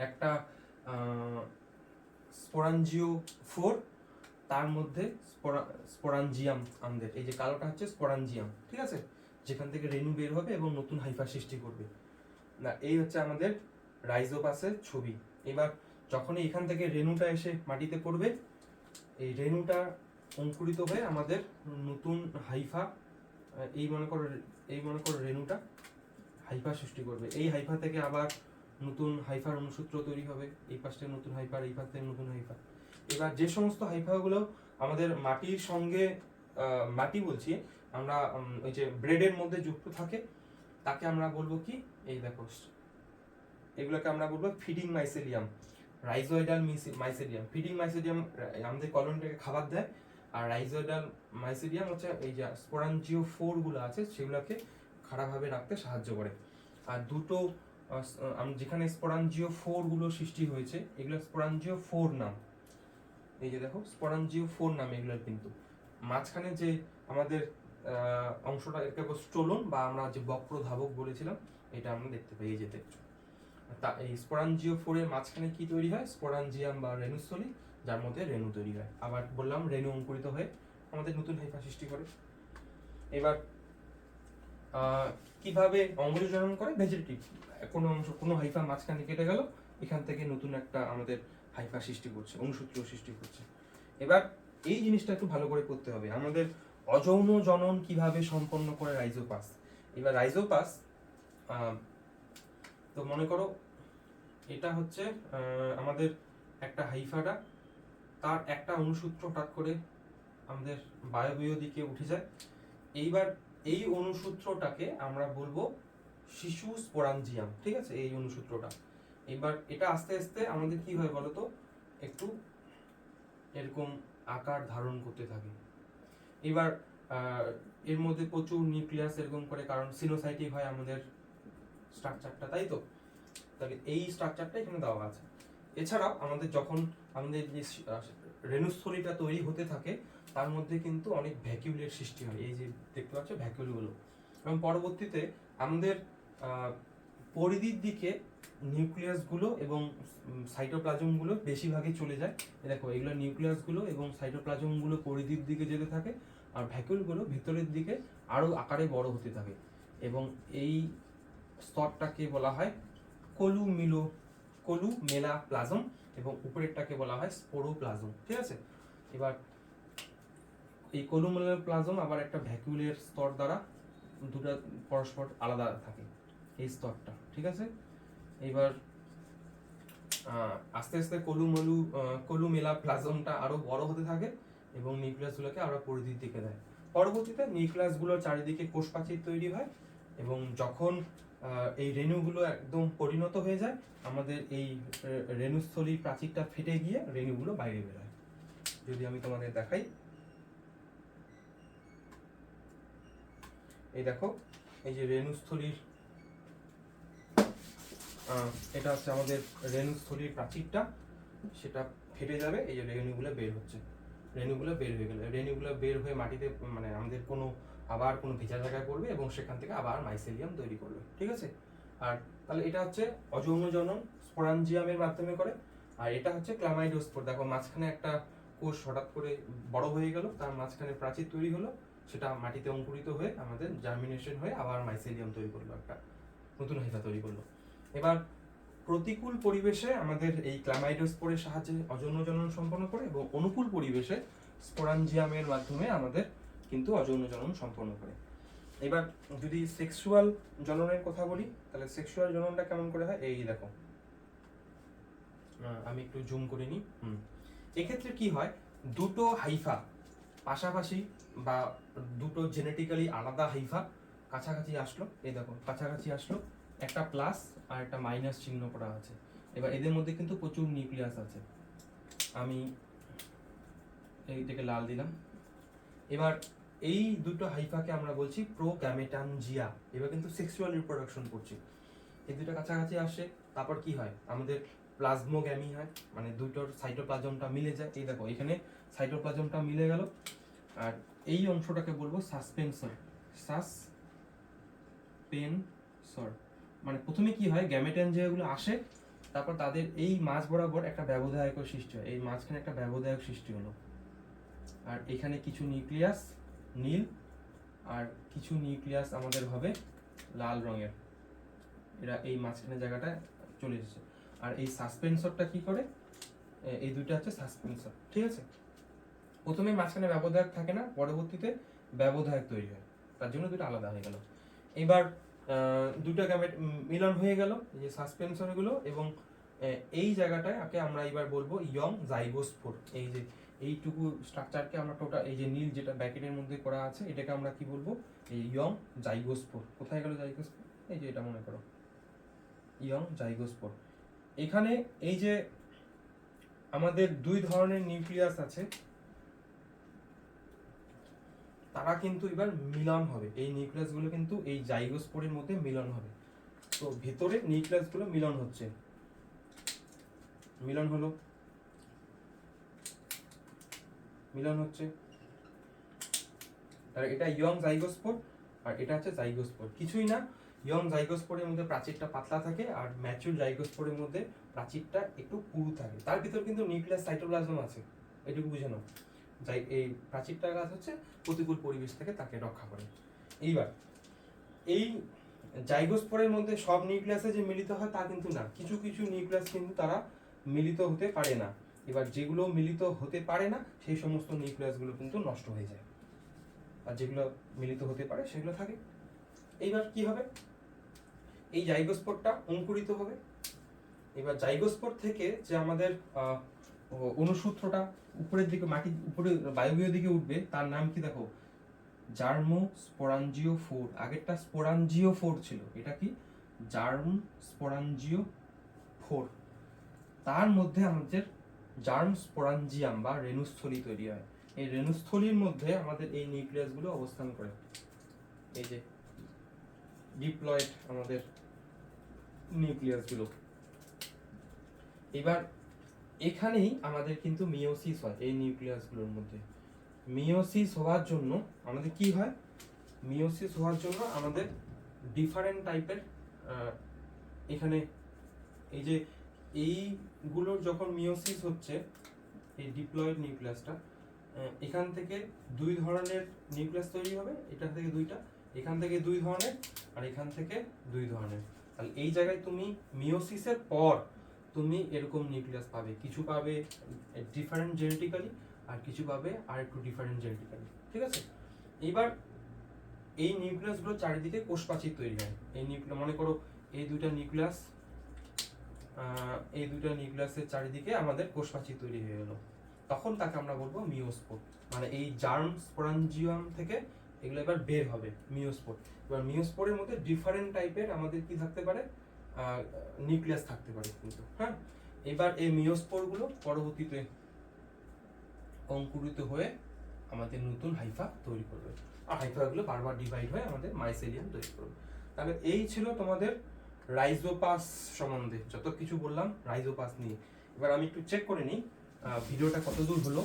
একটা স্পোরাঞ্জিও 4, তার মধ্যে স্পোরাঞ্জিয়াম আমাদের, এই যে কালোটা হচ্ছে স্পোরাঞ্জিয়াম, ঠিক আছে, যেখান থেকে রেণু বের হবে এবং নতুন হাইফা সৃষ্টি করবে। না, এই হচ্ছে আমাদের রাইজোপাসের ছবি। এবার যখনই এখান থেকে রেণুটা এসে মাটিতে পড়বে, এই রেণুটা অঙ্কুরিত হয়ে আমাদের নতুন হাইফা, এই মনে করো রেণুটা হাইফা সৃষ্টি করবে। এই হাইফা থেকে আবার নতুন হাইফার অনুসূত্র তৈরি হবে, এই পাশে নতুন হাইফার, এই পাশ থেকে নতুন হাইফা। এবার যে সমস্ত হাইফাগুলো আমাদের মাটির সঙ্গে মাটি বলছি আমরা, ওই যে ব্রেডের মধ্যে যুক্ত থাকে, তাকে আমরা বলবো কি, এই দেখো এগুলোকে আমরা বলবো feeding mycelium, rhizoidal mycelium. Feeding mycelium আমাদের কলোনিটাকে খাবার দেয়, আর রাইজোইডাল মাইসেলিয়াম হচ্ছে এই যে স্পোরাঞ্জিও 4 গুলো আছে সেগুলোকে খারাপভাবে রাখতে সাহায্য করে। আর দুটো যেখানে স্পোরাঞ্জিও 4 গুলো সৃষ্টি হয়েছে, এগুলো স্পোরাঞ্জিও 4 নাম, এই যে দেখো স্পোরাঞ্জিও 4 নাম এগুলোর। কিন্তু মাঝখানে যে আমাদের অংশটা, এটাকে স্টোলন বা আমরা যে বক্র ধাবক বলেছিলাম, এটা আমরা দেখতে পাই, এই যে দেখছো। এই স্পোরাঞ্জিও 4 এর মাঝখানে কি তৈরি হয়? স্পোরাঞ্জিয়াম বা রেণুস্থলী, যার মধ্যে রেণু তৈরি হয়। আবার বললাম রেণু অঙ্কুরিত হয়ে আমাদের নতুন হাইফা সৃষ্টি করে। এবার কিভাবে অঙ্গজনন করে? ভেজিটেটিভ, কোনো অংশ, কোনো হাইফা মাঝখানে কেটে গেল, এখান থেকে নতুন একটা আমাদের হাইফা সৃষ্টি করছে, অনুসূত্র সৃষ্টি করছে। এবার এই জিনিসটা একটু ভালো করে করতে হবে, আমাদের অযৌন জনন কিভাবে সম্পন্ন করে রাইজোপাস। এবার রাইজোপাস, তো মনে করো এটা হচ্ছে আমাদের একটা হাইফাটা, তার একটা অনুসূত্র হঠাৎ করে আমাদের বায়বীয় দিকে উঠে যায়। এইবার এই অনুসূত্রটাকে আমরা বলবো শিশু স্পোরাঞ্জিয়াম, ঠিক আছে, এই অনুসূত্রটা। এবার এটা আস্তে আস্তে আমাদের কি হয় বলতো, একটু এরকম আকার ধারণ করতে থাকে। এবার এর মধ্যে প্রচুর নিউক্লিয়াস এরকম করে, কারণ সিনোসাইটিক হয় আমাদের স্ট্রাকচারটা, তাই তো। তাহলে এই স্ট্রাকচারটা এখানে দেওয়া আছে। এছাড়াও আমাদের যখন আমাদের যে রেণুস্থলীটা তৈরি হতে থাকে, তার মধ্যে কিন্তু অনেক ভ্যাকিউলের সৃষ্টি হয়, এই যে দেখতে পাচ্ছ ভ্যাকিউলগুলো। এবং পরবর্তীতে আমাদের পরিধির দিকে নিউক্লিয়াসগুলো এবং সাইটোপ্লাজমগুলো বেশিরভাগই চলে যায়। দেখো এগুলো নিউক্লিয়াসগুলো এবং সাইটোপ্লাজমগুলো পরিধির দিকে যেতে থাকে, আর ভ্যাকিউলগুলো ভেতরের দিকে আরও আকারে বড় হতে থাকে। এবং এই স্তরটাকে বলা হয় কলুমেলাপ্লাজম, এবং উপরেরটাকে বলা হয় স্পোরোপ্লাজম, ঠিক আছে। এবার এই কলুমেলাপ্লাজম আবার একটা ভ্যাকুলের স্তর দ্বারা দুটো পরস্পর আলাদা থাকে, এই স্তরটা, ঠিক আছে। এবার আস্তে আস্তে কলুমেলাপ্লাজমটা আরো বড় হতে থাকে এবং নিউক্লিয়াসগুলোকে আরো পরিধির দিকে দেয়। পরবর্তীতে নিউক্লিয়াসগুলোর চারিদিকে কোষপ্রাচীর তৈরি হয়, এবং যখন এই রেণুগুলো একদম পরিণত হয়ে যায়, আমাদের এই রেণুস্থলীর প্রাচীরটা ফেটে গিয়ে রেণুগুলো বাইরে বেরোয়। যদি আমি তোমাদের দেখাই, এই দেখো এই যে রেণুস্থলীর, এটা হচ্ছে আমাদের রেণুস্থলীর প্রাচীরটা, সেটা ফেটে যাবে, এই যে রেণুগুলো বের হচ্ছে, রেণুগুলো বের হয়ে গেলে রেণুগুলো বের হয়ে মাটিতে মানে আমাদের কোনো আবার কোনো ভেজা জায়গায় পড়বে এবং সেখান থেকে আবার মাইসেলিয়াম তৈরি করবে, ঠিক আছে। আর তাহলে এটা হচ্ছে অযৌন জনন স্পোরাঞ্জিয়ামের মাধ্যমে করে, আর এটা হচ্ছে ক্লামাইডোস্পোর। দেখো মাঝখানে একটা কোষ হঠাৎ করে বড় হয়ে গেল, তার মাঝখানে প্রাচীর তৈরি হলো, সেটা মাটিতে অঙ্কুরিত হয়ে আমাদের জার্মিনেশন হয়ে আবার মাইসেলিয়াম তৈরি করলো, একটা নতুন হাইফা তৈরি করলো। এবার প্রতিকূল পরিবেশে আমাদের এই ক্লামাইডোস্পোরের সাহায্যে অযৌন জনন সম্পন্ন করে, এবং অনুকূল পরিবেশে স্পোরাঞ্জিয়ামের মাধ্যমে আমাদের কিন্তু অযৌন জনন সম্পন্ন করে। এবার যদি সেক্সুয়াল জননের কথা বলি, তাহলে সেক্সুয়াল জননটা কেমন করে হয়, এই দেখো আমি একটু জুম করে নিই। এক্ষেত্রে কি হয়, দুটো হাইফা পাশাপাশি বা দুটো জেনেটিক্যালি আলাদা হাইফা কাছাকাছি আসলো, এই দেখো কাছাকাছি আসলো, একটা প্লাস আর একটা মাইনাস চিহ্ন করা আছে। এবার এদের মধ্যে কিন্তু প্রচুর নিউক্লিয়াস আছে, আমি এইটাকে লাল দিলাম। এবার এই দুটো হাইফাকে আমরা বলছি প্রোগ্যামেটানজিয়া। এবার কিন্তু সেক্সুয়াল রিপ্রোডাকশন করছি, এই দুটো কাছাকাছি আসে, তারপর কি হয়, আমাদের প্লাজমোগ্যামি হয়, মানে দুটোর সাইটোপ্লাজমটা মিলে যায়। এই দেখো এখানে সাইটোপ্লাজমটা মিলে গেল, আর এই অংশটাকে বলবো সাসপেন্সর। সাসপেন্সর মানে প্রথমে কি হয়, গ্যামেটানজিয়াগুলো আসে, তারপর তাদের এই মাঝ বরাবর একটা ব্যবধায়ক সৃষ্টি হয়, এই মাঝখানে একটা ব্যবধায়ক সৃষ্টি হলো, আর এখানে কিছু নিউক্লিয়াস নীল আর কিছু নিউক্লিয়াস আমাদের হবে লাল রঙের, এরা এই মাঝখানে জায়গাটায় চলে এসেছে। আর এই সাসপেন্সরটা কি করে, এই দুইটা হচ্ছে সাসপেন্সর, ঠিক আছে। প্রথমে মাঝখানে ব্যবধায়ক থাকে না, পরবর্তীতে ব্যবধায়ক তৈরি হয়, তার জন্য দুটো আলাদা হয়ে গেল। এবার দুটো গ্যামেট মিলন হয়ে গেল, এই যে সাসপেন্সরগুলো, এবং এই জায়গাটায় আমরা এবার বলবো ইয়ং জাইগোস্পোর। এই যে এইটুকু স্ট্রাকচারকে আমরা টোটাল, এই যে নীল যেটা ব্র্যাকেটের মধ্যে করা আছে, এটাকে আমরা কি বলবো, এই ইয়ং জাইগোস্পোর। কোথায় গেল জাইগোস্পোর, এই যে এটা মনে করো ইয়ং জাইগোস্পোর। এখানে এই যে আমাদের দুই ধরনের নিউক্লিয়াস আছে, তারা কিন্তু এবার মিলন হবে, এই নিউক্লিয়াসগুলো কিন্তু এই জাইগোস্পোরের মধ্যে মিলন হবে। তো ভেতরে নিউক্লিয়াসগুলো মিলন হচ্ছে, মিলন হলো, মিলন হচ্ছে, আর এটা ইয়ং জাইগোস্পোর আর এটা হচ্ছে জাইগোস্পোর। কিছুই না, ইয়ং জাইগোস্পোরের মধ্যে প্রাচীরটা পাতলা থাকে, আর ম্যাচিউর জাইগোস্পোরের মধ্যে প্রাচীরটা একটু পুরু থাকে। তার ভিতর কিন্তু নিউক্লিয়াস সাইটোপ্লাজম আছে, এটুকু বুঝে নাও। এই প্রাচীরটার কাজ হচ্ছে প্রতিকূল পরিবেশ থেকে তাকে রক্ষা করে। এইবার এই জাইগোস্পোরের মধ্যে সব নিউক্লিয়াসে যে মিলিত হয় তা কিন্তু না, কিছু কিছু নিউক্লিয়াস কিন্তু তারা মিলিত হতে পারে না। এবার যেগুলো মিলিত হতে পারে না, সেই সমস্ত নিউক্লিয়াসগুলো কিন্তু নষ্ট হয়ে যায়, আর যেগুলো মিলিত হতে পারে সেগুলো থাকে। এইবার কি হবে, এই জাইগোস্পোরটা অঙ্কুরিত হবে। এবার জাইগোস্পোর থেকে যে আমাদের অনুসূত্রটা উপরের দিকে, মাটির উপরে বায়বীয় দিকে উঠবে, তার নাম কি দেখো, জার্মো স্পোরাঞ্জিও ফোর, আগেরটা স্পোরাঞ্জিও ফোর ছিল, এটা কি জার্ম স্পোরাঞ্জিও ফোর। তার মধ্যে আমাদের জার্ম স্পোরাঞ্জিয়াম বা রেণুস্থলী তৈরি হয়। এই রেণুস্থলীর মধ্যে আমাদের এই নিউক্লিয়াসগুলো অবস্থান করে, এই যে ডিপ্লয়েড আমাদের নিউক্লিয়াসগুলো। এবার এখানেই আমাদের কিন্তু মিওসিস হয় এই নিউক্লিয়াসগুলোর মধ্যে। মিওসিস হওয়ার জন্য আমাদের কি হয়, মিওসিস হওয়ার জন্য আমাদের ডিফারেন্ট টাইপের এখানে এই যে এইগুলোর যখন মিওসিস হচ্ছে, এই ডিপ্লয়েড নিউক্লিয়াসটা, এখান থেকে দুই ধরনের নিউক্লিয়াস তৈরি হবে, এটা থেকে দুইটা, এখান থেকে দুই ধরনের, আর এখান থেকে দুই ধরনের। তাহলে এই জায়গায় তুমি মিওসিসের পর তুমি এরকম নিউক্লিয়াস পাবে, কিছু পাবে ডিফারেন্ট জেনেটিক্যালি আর কিছু পাবে আর একটু ডিফারেন্ট জেনেটিক্যালি, ঠিক আছে। এইবার এই নিউক্লিয়াসগুলোর চারিদিকে কোষপ্রাচীর তৈরি হয়। এই নিউক্লিয়াস মনে করো এই দুইটা নিউক্লিয়াস, এই দুইটা নিউক্লিয়াসের চারিদিকে আমাদের কোষপ্রাচীর তৈরি হয়ে গেল, তখন তাকে আমরা বলবো মিওস্পোর। মানে এই জার্ম স্পোরাঞ্জিয়াম থেকে এগুলো এবার বের হবে মিওস্পোর। এবার মিওস্পোরের মধ্যে ডিফারেন্ট টাইপের আমাদের কি থাকতে পারে, নিউক্লিয়াস থাকতে পারে কিন্তু, হ্যাঁ। এবার এই মিওস্পোরগুলো পরবর্তীতে অঙ্কুরিত হয়ে আমাদের নতুন হাইফা তৈরি করবে, আর হাইফাগুলো বারবার ডিভাইড হয়ে আমাদের মাইসেলিয়াম তৈরি করবে। তাহলে এই ছিল তোমাদের রাইজোপাস সম্বন্ধে যত কিছু বললাম রাইজোপাস নিয়ে। এবার আমি একটু চেক করে নিই ভিডিওটা কতদূর হলো,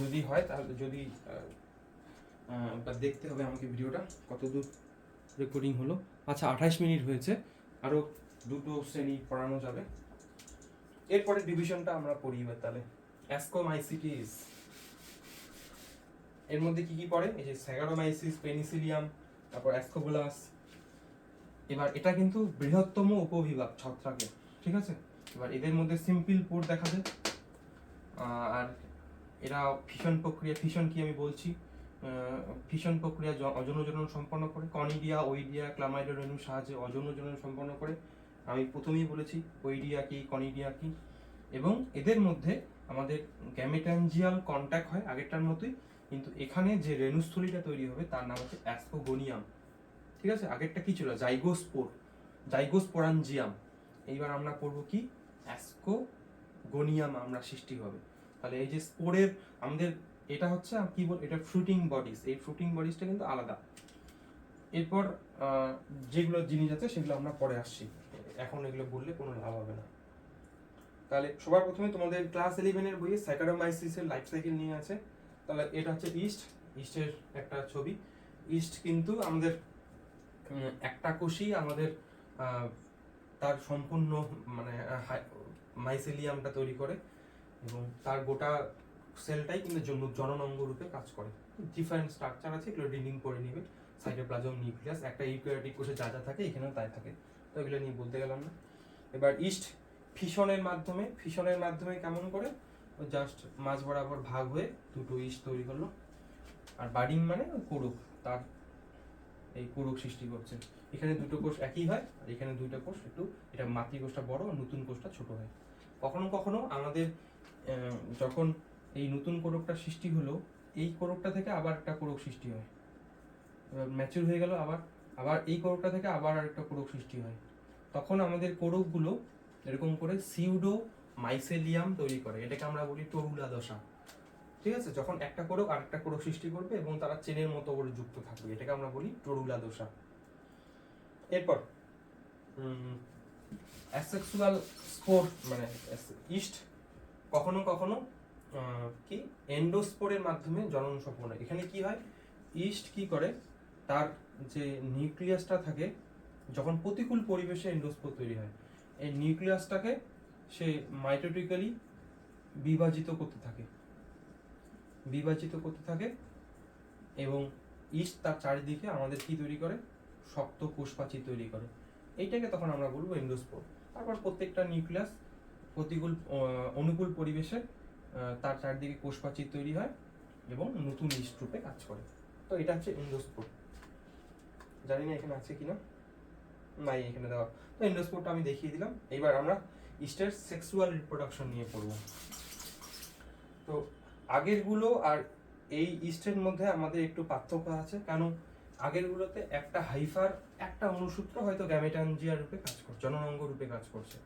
যদি হয় তাহলে যদি দেখতে হবে আমাকে ভিডিওটা কতদূর রেকর্ডিং হলো। আচ্ছা 28 মিনিট হয়েছে, আরও দুটো শ্রেণী পড়ানো যাবে। এরপরে ডিভিশনটা আমরা পড়ি এবার তাহলে। অ্যাস্কোমাইসিটিস এর মধ্যে কি কি পড়ে, এই যে স্যাগারোমাইসিস, পেনিসিলিয়াম, তারপর অ্যাস্কোবুলাস। এবার এটা কিন্তু বৃহত্তম উপবিভাগ ছত্রাকের, ঠিক আছে। এবার এদের মধ্যে সিম্পল পোর দেখা যায়, আর এরা ফিশন প্রক্রিয়া, ফিশন কি আমি বলছি, ফিশন প্রক্রিয়া অযৌনজনন সম্পন্ন করে, কনিডিয়া, ওইডিয়া, ক্লামাইডো রেণুর সাহায্যে অযৌনজনন সম্পন্ন করে। আমি প্রথমেই বলেছি ওইডিয়া কি, কনিডিয়া কি। এবং এদের মধ্যে আমাদের গ্যামেটাঞ্জিয়াল কন্ট্যাক্ট হয় আগেরটার মতোই, কিন্তু এখানে যে রেণুস্থলীটা তৈরি হবে তার নাম হচ্ছে অ্যাস্কোগোনিয়াম, ঠিক আছে। আগেরটা কি ছিল, জাইগোস্পোর, জাইগোস্পোরাঞ্জিয়াম। এইবার আমরা পড়বো কি, অ্যাস্কোগোনিয়াম আমরা সৃষ্টি হবে। তাহলে এই যে স্পোরের আমাদের এটা হচ্ছে কি বল, এটা ফ্রুটিং বডিস, এই ফ্রুটিং বডিসটা কিন্তু আলাদা। এরপর যেগুলো জিনিস আছে সেগুলো আমরা পরে আসছি, এখন এগুলো বললে কোনো লাভ হবে না। তাহলে সবার প্রথমে তোমাদের ক্লাস 11-এর বইয়ে স্যাকারোমাইসিসের লাইফ সাইকেল নিয়ে আছে। তাহলে এটা হচ্ছে ইস্টের একটা ছবি। ইস্ট কিন্তু আমাদের একটা কোষই আমাদের তার সম্পূর্ণ মানে মাইসেলিয়ামটা তৈরি করে, এবং তার গোটা সেলটাই কিন্তু জননাঙ্গ রূপে কাজ করে। ডিফারেন্ট স্ট্রাকচার আছে, এগুলো রিডিং করে নিবে। সাইটোপ্লাজম, নিউক্লিয়াস, একটা ইউক্যারিওটিক কোষে যা যা থাকে এখানেও তাই থাকে, তো এগুলো নিয়ে বলতে গেলাম না। এবার ইস্ট ফিশনের মাধ্যমে কেমন করে, জাস্ট মাঝ বরাবর ভাগ হয়ে দুটো ইস্ট তৈরি করলো। আর বাডিং মানে কোরক, তার এই কোরক সৃষ্টি করছে। এখানে দুটো কোষ একই হয়, আর এখানে দুইটা কোষ একটু, এটা মাতৃকোষটা বড়, নতুন কোষটা ছোট হয়। কখনো কখনো আমাদের যখন এই নতুন কোরকটা সৃষ্টি হলো, এই কোরকটা থেকে আবার একটা কোরক সৃষ্টি হয়, ম্যাচিউর হয়ে গেল, আবার এই কোরকটা থেকে আবার আরেকটা কোরক সৃষ্টি হয়। তখন আমাদের কোরকগুলো এরকম করে সিউডো মাইসেলিয়াম তৈরি করে, এটাকে আমরা বলি টরুলা দশা, ঠিক আছে। যখন একটা কোরক আরেকটা কোরক সৃষ্টি করবে এবং তারা চেনের মতো করে যুক্ত থাকবে, এটাকে আমরা বলি টরুলা দশা। এরপর অ্যাসেক্সুয়াল স্পোর মানে ইস্ট কখনো কখনো কি এন্ডোস্পোরের মাধ্যমে জনন সম্পন্ন হয়। এখানে কি হয়, ইস্ট কি করে, তার যে নিউক্লিয়াসটা থাকে, যখন প্রতিকূল পরিবেশে এন্ডোস্পোর তৈরি হয়, এই নিউক্লিয়াসটাকে সে মাইটোটিক্যালি বিভাজিত করতে থাকে, এবং ইস্ট তার চারিদিকে আমাদের কি তৈরি করে, শক্ত কোষপ্রাচীর তৈরি করে। এইটাকে তখন আমরা বলবো এন্ডোস্পোর। তারপর প্রত্যেকটা নিউক্লিয়াস অনুকূল পরিবেশে তার চারদিকে কোষপ্রাচীর তৈরি হয় এবং নতুন ইস্ট রূপে কাজ করে। তো এটা হচ্ছে এন্ডোস্পোর। জানি না এখানে আছে কিনা, নাই এখানে দেওয়া। তো এন্ডোস্পোরটা আমি দেখিয়ে দিলাম। এবার আমরা ইস্টের সেক্সুয়াল রিপ্রোডাকশন নিয়ে পড়ব। তো আগেরগুলো আর এই ইস্টের মধ্যে আমাদের একটু পার্থক্য আছে, কারণ আগেরগুলোতে একটা হাইফার একটা অনুসূত্র হয়তো গ্যামেটানজিয়া রূপে কাজ করছে, জননাঙ্গ রূপে কাজ করছে।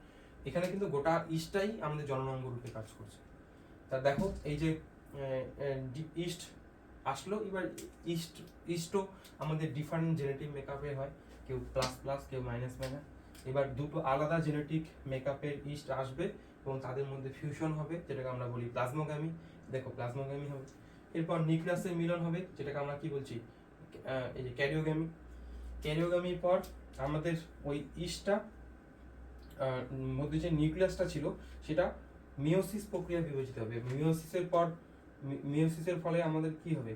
এখানে কিন্তু গোটা ইস্টটাই আমাদের জননাঙ্গ রূপে কাজ করছে। তা দেখো এই যে ইস্ট আসলো, এবার ইস্টও আমাদের ডিফারেন্ট জেনেটিক মেকআপে হয়, কেউ প্লাস প্লাস, কেউ মাইনাস মাইনাস। এবার দুটো আলাদা জেনেটিক মেকআপের ইস্ট আসবে এবং তাদের মধ্যে ফিউশন হবে, যেটাকে আমরা বলি প্লাজমোগামি। দেখো প্লাজমোগামি হবে, এরপর নিউক্লিয়াসের মিলন হবে, যেটাকে আমরা কি বলছি, এই যে ক্যারিওগামি। ক্যারিওগামির পর আমাদের ওই ইস্টটা মধ্যে যে নিউক্লিয়াসটা ছিল সেটা মিওসিস প্রক্রিয়া বিভাজিত হবে। মিওসিসের ফলে আমাদের কি হবে,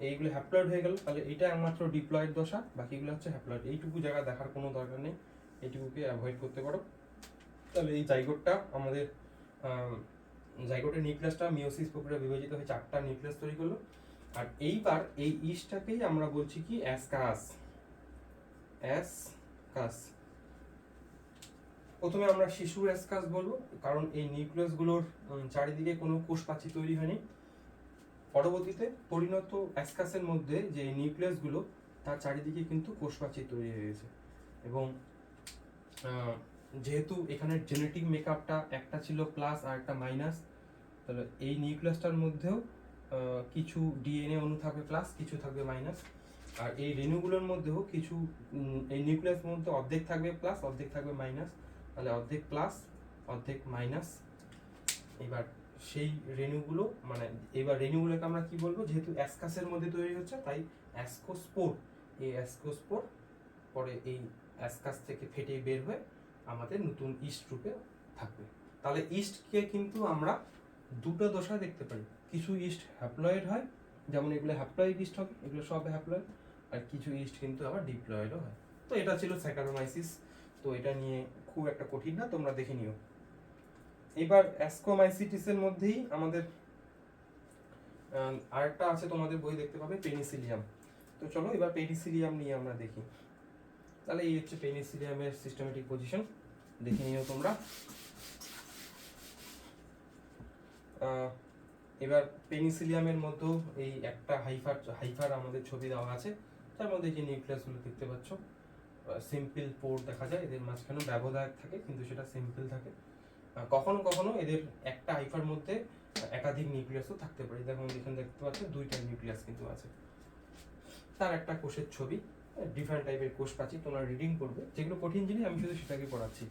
এইগুলো হ্যাপ্লয়েড হয়ে গেল, তাহলে এটা একমাত্র ডিপ্লয়েড দশা, বাকিগুলো হচ্ছে হ্যাপ্লয়েড। এইটুকু জায়গা দেখার কোনো দরকার নেই, এইটুকুকে অ্যাভয়েড করতে পারো। তাহলে এই জাইগোটটা আমাদের জাইগোটের নিউক্লিয়াসটা মিওসিস প্রক্রিয়া বিভাজিত হয়ে 4টা নিউক্লিয়াস তৈরি করলো। আর এইবার এই ইস্টটাকেই আমরা বলছি কি অ্যাসকাস। প্রথমে আমরা শিশুর অ্যাসকাস বলবো, কারণ এই নিউক্লিয়াসগুলোর চারিদিকে কোনো কোষপ্রাচীর তৈরি হয়নি। পরবর্তীতে পরিণত অ্যাসকাসের মধ্যে যে নিউক্লিয়াসগুলো, তার চারিদিকে কিন্তু কোষপ্রাচীর তৈরি হয়ে গেছে। এবং যেহেতু এখানে জেনেটিক মেকআপটা একটা ছিল প্লাস আর একটা মাইনাস, তাহলে এই নিউক্লিয়াসটার মধ্যেও কিছু ডিএনএ অণু থাকবে প্লাস, কিছু থাকবে মাইনাস। আর এই রেণুগুলোর মধ্যেও কিছু এই নিউক্লিয়াসের মধ্যে অর্ধেক থাকবে প্লাস, অর্ধেক থাকবে মাইনাস, তাহলে অর্ধেক প্লাস অর্ধেক মাইনাস। এবার সেই রেণুগুলো মানে এবার রেণুগুলোকে আমরা কি বলবো, যেহেতু অ্যাসকাসের মধ্যে তৈরি হচ্ছে তাই অ্যাসকোস্পোর। এই অ্যাসকোস্পোর পরে এই অ্যাসকাস থেকে ফেটে বের হয়ে আমাদের নতুন ইস্ট রূপে থাকবে। তাহলে ইস্টকে কিন্তু আমরা দুটো দশায় দেখতে পারি, কিছু ইস্ট হ্যাপ্লয়েড হয়, যেমন এগুলো হ্যাপ্লয়েড ইস্ট হবে, এগুলো সব হ্যাপ্লয়েড। আর কিছু ইস্ট কিন্তু আবার ডিপ্লয়েডও হয়। তো এটা ছিল স্যাকারোমাইসিস, তো এটা নিয়ে খুব একটা কঠিন না, তোমরা দেখে নিও। এবার অ্যাসকোমাইসিটিসের মধ্যেই আমাদের আরেকটা আছে, তোমাদের বই দেখতে পাবে, পেনিসিলিয়াম। তো চলো এবার পেনিসিলিয়াম নিয়ে আমরা দেখি। তাহলে এই হচ্ছে পেনিসিলিয়ামের সিস্টেমেটিক পজিশন, দেখে নিও তোমরা। এবার পেনিসিলিয়ামের মধ্যেও এই একটা হাইফার আমাদের ছবি দেওয়া আছে, তার মধ্যে যে নিউক্লিয়াসগুলো দেখতে পাচ্ছ সিম্পল পোর দেখা যায়, এদের মাঝখানে ব্যবধায়ক থাকে কিন্তু সেটা সিম্পল থাকে। কখনো কখনো এদের একটা হাইফার মধ্যে একাধিক নিউক্লিয়াসও থাকতে পারে, দেখুন এখানে দেখতে পাচ্ছ 2টা নিউক্লিয়াস কিন্তু আছে। তার একটা কোষের ছবি, ডিফারেন্ট টাইপের কোষ প্রাচীর, তোমরা রিডিং করবে, যেগুলো কঠিন জিনিস আমি শুধু সেটাকে পড়াচ্ছি।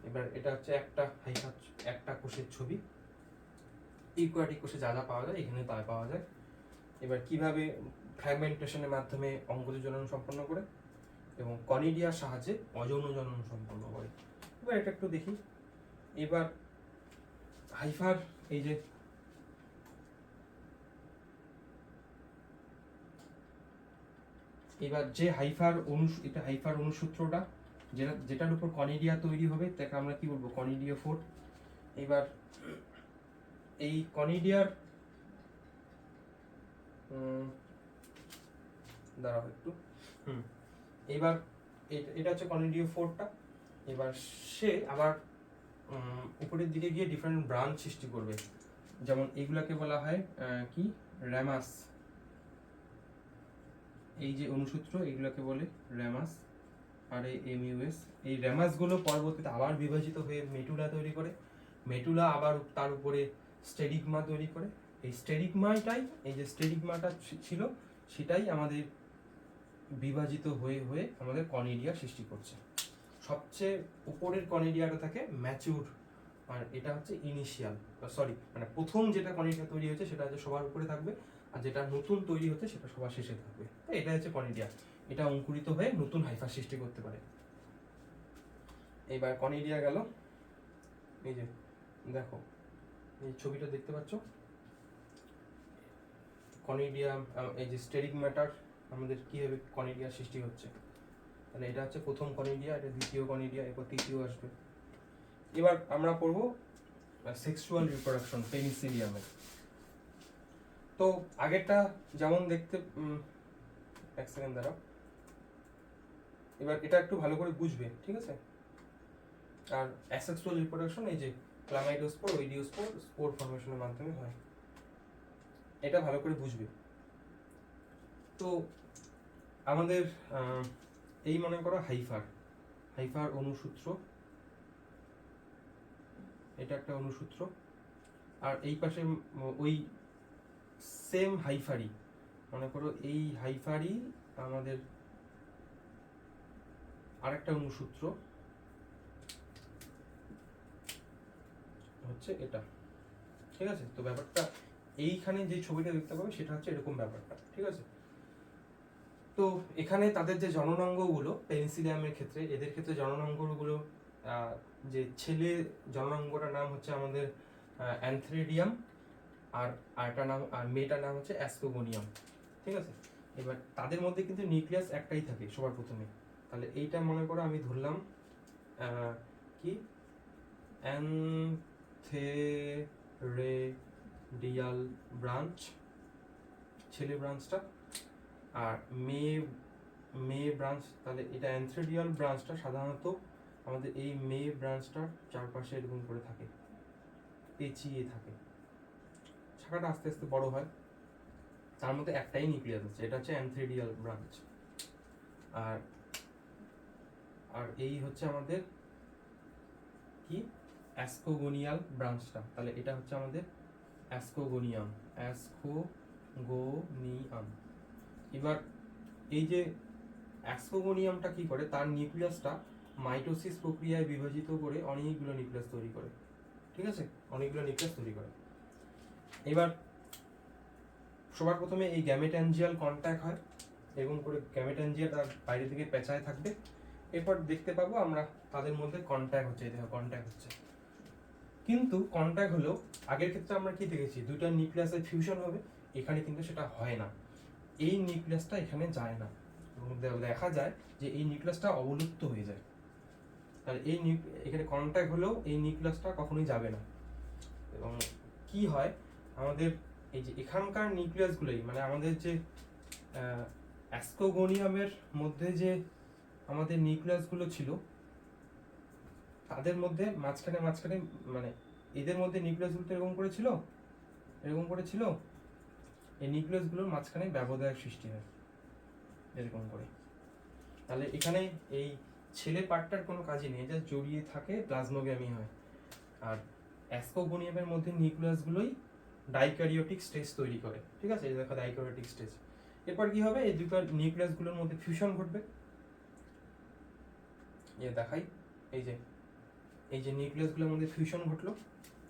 এবার এটা হচ্ছে একটা হাইফার, একটা কোষের ছবি। ইউক্যারিওটিক কোষে যা যা পাওয়া যায় এখানে তাই পাওয়া যায়। এবার কিভাবে ফ্র্যাগমেন্টেশনের মাধ্যমে অঙ্গজ জনন সম্পন্ন করে এবং কনিডিয়ার সাহায্যে অযৌন জনন সম্পন্ন করে। এবার এটা একটু দেখি। এবার হাইফার, এই যে এবার যে এটা হাইফার অনুসূত্রটা যেটার উপর কনিডিয়া তৈরি হবে তাকে আমরা কি বলবো, কনিডিয়া ফোর। এবার এই কনিডিয়ার দাঁড়াও একটু, এবার এটা হচ্ছে কনিডিয়া ফোরটা। এবার সে আবার উপরের দিকে গিয়ে ডিফারেন্ট ব্রাঞ্চ সৃষ্টি করবে, যেমন এইগুলাকে বলা হয় কি র্যামাস। এই যে অনুসূত্র এগুলোকে বলে র্যামাস, আর এই এমইউএস। এই র্যামাসগুলো পরবর্তীতে আবার বিভাজিত হয়ে মেটুলা তৈরি করে, মেটুলা আবার তার উপরে স্টেরিগমা তৈরি করে। এই স্টেরিগমাটাই, এই যে স্টেরিগমাটা ছিল সেটাই আমাদের বিভাজিত হয়ে হয়ে আমাদের কনিডিয়া সৃষ্টি করছে। সবচেয়ে উপরের কনিডিয়াটা থাকে ম্যাচিউর, আর এটা হচ্ছে ইনিশিয়াল, মানে প্রথম যেটা কনিডিয়া তৈরি হয়েছে সেটা হচ্ছে সবার উপরে থাকবে, আর যেটা নতুন তৈরি হচ্ছে সেটা সবার শেষে থাকবে। তো এটা হচ্ছে কনিডিয়া, এটা অঙ্কুরিত হয়ে নতুন হাইফার সৃষ্টি করতে পারে। এইবার কনিডিয়া গেল, এই যে দেখো এই ছবিটা দেখতে পাচ্ছ, কনিডিয়া, এই যে স্টেরিক ম্যাটার আমাদের কিভাবে কনিডিয়া সৃষ্টি হচ্ছে। তাহলে এটা হচ্ছে প্রথম কনিডিয়া, এটা দ্বিতীয় কনিডিয়া, এরপর তৃতীয় আসবে। এবার আমরা পড়বো সেক্সুয়াল রিপ্রোডাকশন পেনিসিলিয়ামের। তো আগেরটা যেমন দেখতে, এক সেকেন্ড দাঁড়াও, এবার এটা একটু ভালো করে বুঝবে, ঠিক আছে। আর অ্যাসেক্সুয়াল রিপ্রোডাকশন এই যে ক্লামাইডোস্পোর, ওইডিওস্পোর, স্পোর ফর্মেশনের মাধ্যমে হয়। এটা ভালো করে বুঝবে। তো আমাদের এই মনে করো হাইফার অনুসূত্র, এটা একটা অনুসূত্র, আর এই পাশে ওই সেম হাইফারই মনে করো, এই হাইফারই আমাদের আরেকটা অনুসূত্র হচ্ছে এটা, ঠিক আছে? তো ব্যাপারটা এইখানে যে ছবিটা দেখতে পাবে সেটা হচ্ছে এরকম ব্যাপারটা, ঠিক আছে? তো এখানে তাদের যে জননাঙ্গগুলো পেনিসিলিয়ামের ক্ষেত্রে, এদের ক্ষেত্রে জননাঙ্গগুলো যে ছেলে জননাঙ্গটার নাম হচ্ছে আমাদের অ্যানথ্রেডিয়াম, আর আরেকটা নাম, আর মেয়েটার নাম হচ্ছে অ্যাসকোগোনিয়াম, ঠিক আছে? এবার তাদের মধ্যে কিন্তু নিউক্লিয়াস একটাই থাকে সবার প্রথমে। তাহলে এইটা মনে করো আমি ধরলাম কি অ্যানথেরেডিয়াল ব্রাঞ্চ, ছেলে ব্রাঞ্চটা, আর মেয়ে ব্রাঞ্চ। তাহলে এটা অ্যানথ্রেডিয়াল ব্রাঞ্চটা সাধারণত আমাদের এই মেয়ে ব্রাঞ্চটার চারপাশে এরকম করে থাকে, পেঁচিয়ে থাকে, শাখাটা আস্তে আস্তে বড় হয়। তার মধ্যে একটাই নিউক্লিয়াস আছে, এটা হচ্ছে অ্যানথ্রেডিয়াল ব্রাঞ্চ। আর আর এই হচ্ছে আমাদের কি অ্যাসকোগোনিয়াল ব্রাঞ্চটা। তাহলে এটা হচ্ছে আমাদের অ্যাসকোগোনিয়াম। এবার এই যে অ্যাসকোগোনিয়ামটা কি করে, তার নিউক্লিয়াসটা মাইটোসিস প্রক্রিয়ায় বিভাজিত করে অনেকগুলো নিউক্লিয়াস তৈরি করে, ঠিক আছে? অনেকগুলো নিউক্লিয়াস তৈরি করে। এবার সবার প্রথমে এই গ্যামেট্যানজিয়াল কন্ট্যাক্ট হয়, এরকম করে গ্যামেট্যানজিয়া তার বাইরে থেকে পেঁচায় থাকবে। এরপর দেখতে পাবো আমরা তাদের মধ্যে কন্ট্যাক্ট হচ্ছে, এই দেখো কন্ট্যাক্ট হচ্ছে। কিন্তু কন্ট্যাক্ট হলেও আগের ক্ষেত্রে আমরা কি দেখেছি, দুইটা নিউক্লিয়াসের ফিউশন হবে, এখানে কিন্তু সেটা হয় না। এই নিউক্লিয়াসটা এখানে যায় না, এবং দেখা যায় যে এই নিউক্লিয়াসটা অবলুপ্ত হয়ে যায়। তাহলে এই এখানে কন্ট্যাক্ট হলেও এই নিউক্লিয়াসটা কখনোই যাবে না। এবং কি হয়, আমাদের এই যে এখানকার নিউক্লিয়াসগুলোই, মানে আমাদের যে অ্যাসকোগোনিয়ামের মধ্যে যে আমাদের নিউক্লিয়াসগুলো ছিল, তাদের মধ্যে মাঝখানে মানে এদের মধ্যে নিউক্লিয়াসগুলো এরকম করেছিল, এই নিউক্লিয়াসগুলোর মাঝখানে ব্যবধায়ক সৃষ্টি হয় এরকম করে। তাহলে এখানে এই ছেলে পার্টটার কোনো কাজই নেই, জাস্ট জড়িয়ে থাকে, প্লাজমোগ্যামি হয়। আর অ্যাসকোগোনিয়ামের মধ্যে নিউক্লিয়াসগুলোই ডাইক্যারিওটিক স্টেজ তৈরি করে, ঠিক আছে? এই দেখো ডাইক্যারিওটিক স্টেজ। এরপর কি হবে, এই দুটো নিউক্লিয়াসগুলোর মধ্যে ফিউশন ঘটবে। দেখাই, এই যে নিউক্লিয়াসগুলোর মধ্যে ফিউশন ঘটলো,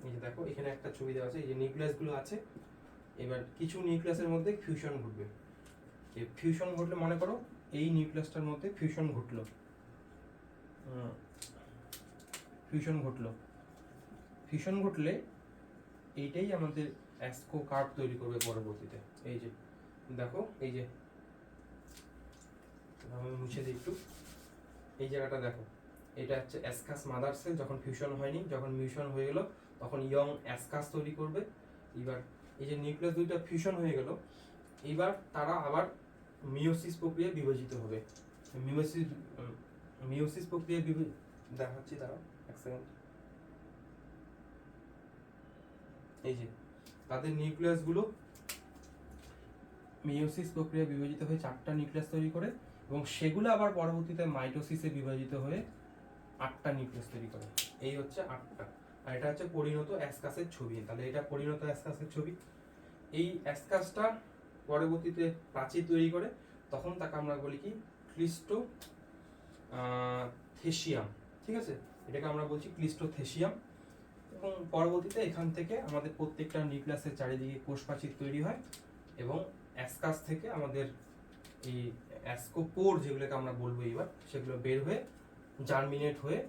এই যে দেখো এখানে একটা ছবি দেওয়া আছে, এই যে নিউক্লিয়াসগুলো আছে। এবার কিছু নিউক্লিয়াসের মধ্যে ফিউশন ঘটবে। এই ফিউশন ঘটলে মনে করো এই নিউক্লিয়াসটার মধ্যে ফিউশন ঘটলো, ফিউশন ঘটলে এইটাই আমাদের অ্যাসকো কার্ভ তৈরি করবে পরবর্তীতে। এই যে দেখো, এই যে আমি মুছে দিই একটু, এই জায়গাটা দেখো, এটা হচ্ছে অ্যাসকাস মাদার সেল। যখন ফিউশন হয়নি, যখন মিউশন হয়ে গেল, তখন ইয়ং অ্যাসকাস তৈরি করবে। এবার এই যে নিউক্লিয়াস দুইটা ফিউশন হয়ে গেল, এবার তারা আবার মিওসিস প্রক্রিয়ায় বিভাজিত হবে। মিওসিস প্রক্রিয়ায় দেখাচ্ছি, দাঁড়াও এক সেকেন্ড। এই যে তাদের নিউক্লিয়াসগুলো মিওসিস প্রক্রিয়ায় বিভাজিত হয়ে 4টা নিউক্লিয়াস তৈরি করে, এবং সেগুলো আবার পরবর্তীতে মাইটোসিসে বিভাজিত হয়ে 8টা নিউক্লিয়াস তৈরি করে। এই হচ্ছে 8টা। আর এটা হচ্ছে পরিণত অ্যাসকাসের ছবি। তাহলে এটা পরিণত অ্যাসকাসের ছবি। এই অ্যাসকাসটা পরবর্তীতে প্রাচীর তৈরি করে, তখন তাকে আমরা বলি কি ক্লিস্টোথেসিয়াম, ঠিক আছে? এটাকে আমরা বলছি ক্লিস্টোথেসিয়াম। এবং পরবর্তীতে এখান থেকে আমাদের প্রত্যেকটা নিউক্লিয়াসের চারিদিকে কোষ প্রাচীর তৈরি হয়, এবং অ্যাসকাস থেকে আমাদের এই অ্যাসকোপোর যেগুলোকে আমরা বলবো এবার, সেগুলো বের হয়ে জার্মিনেট হয়ে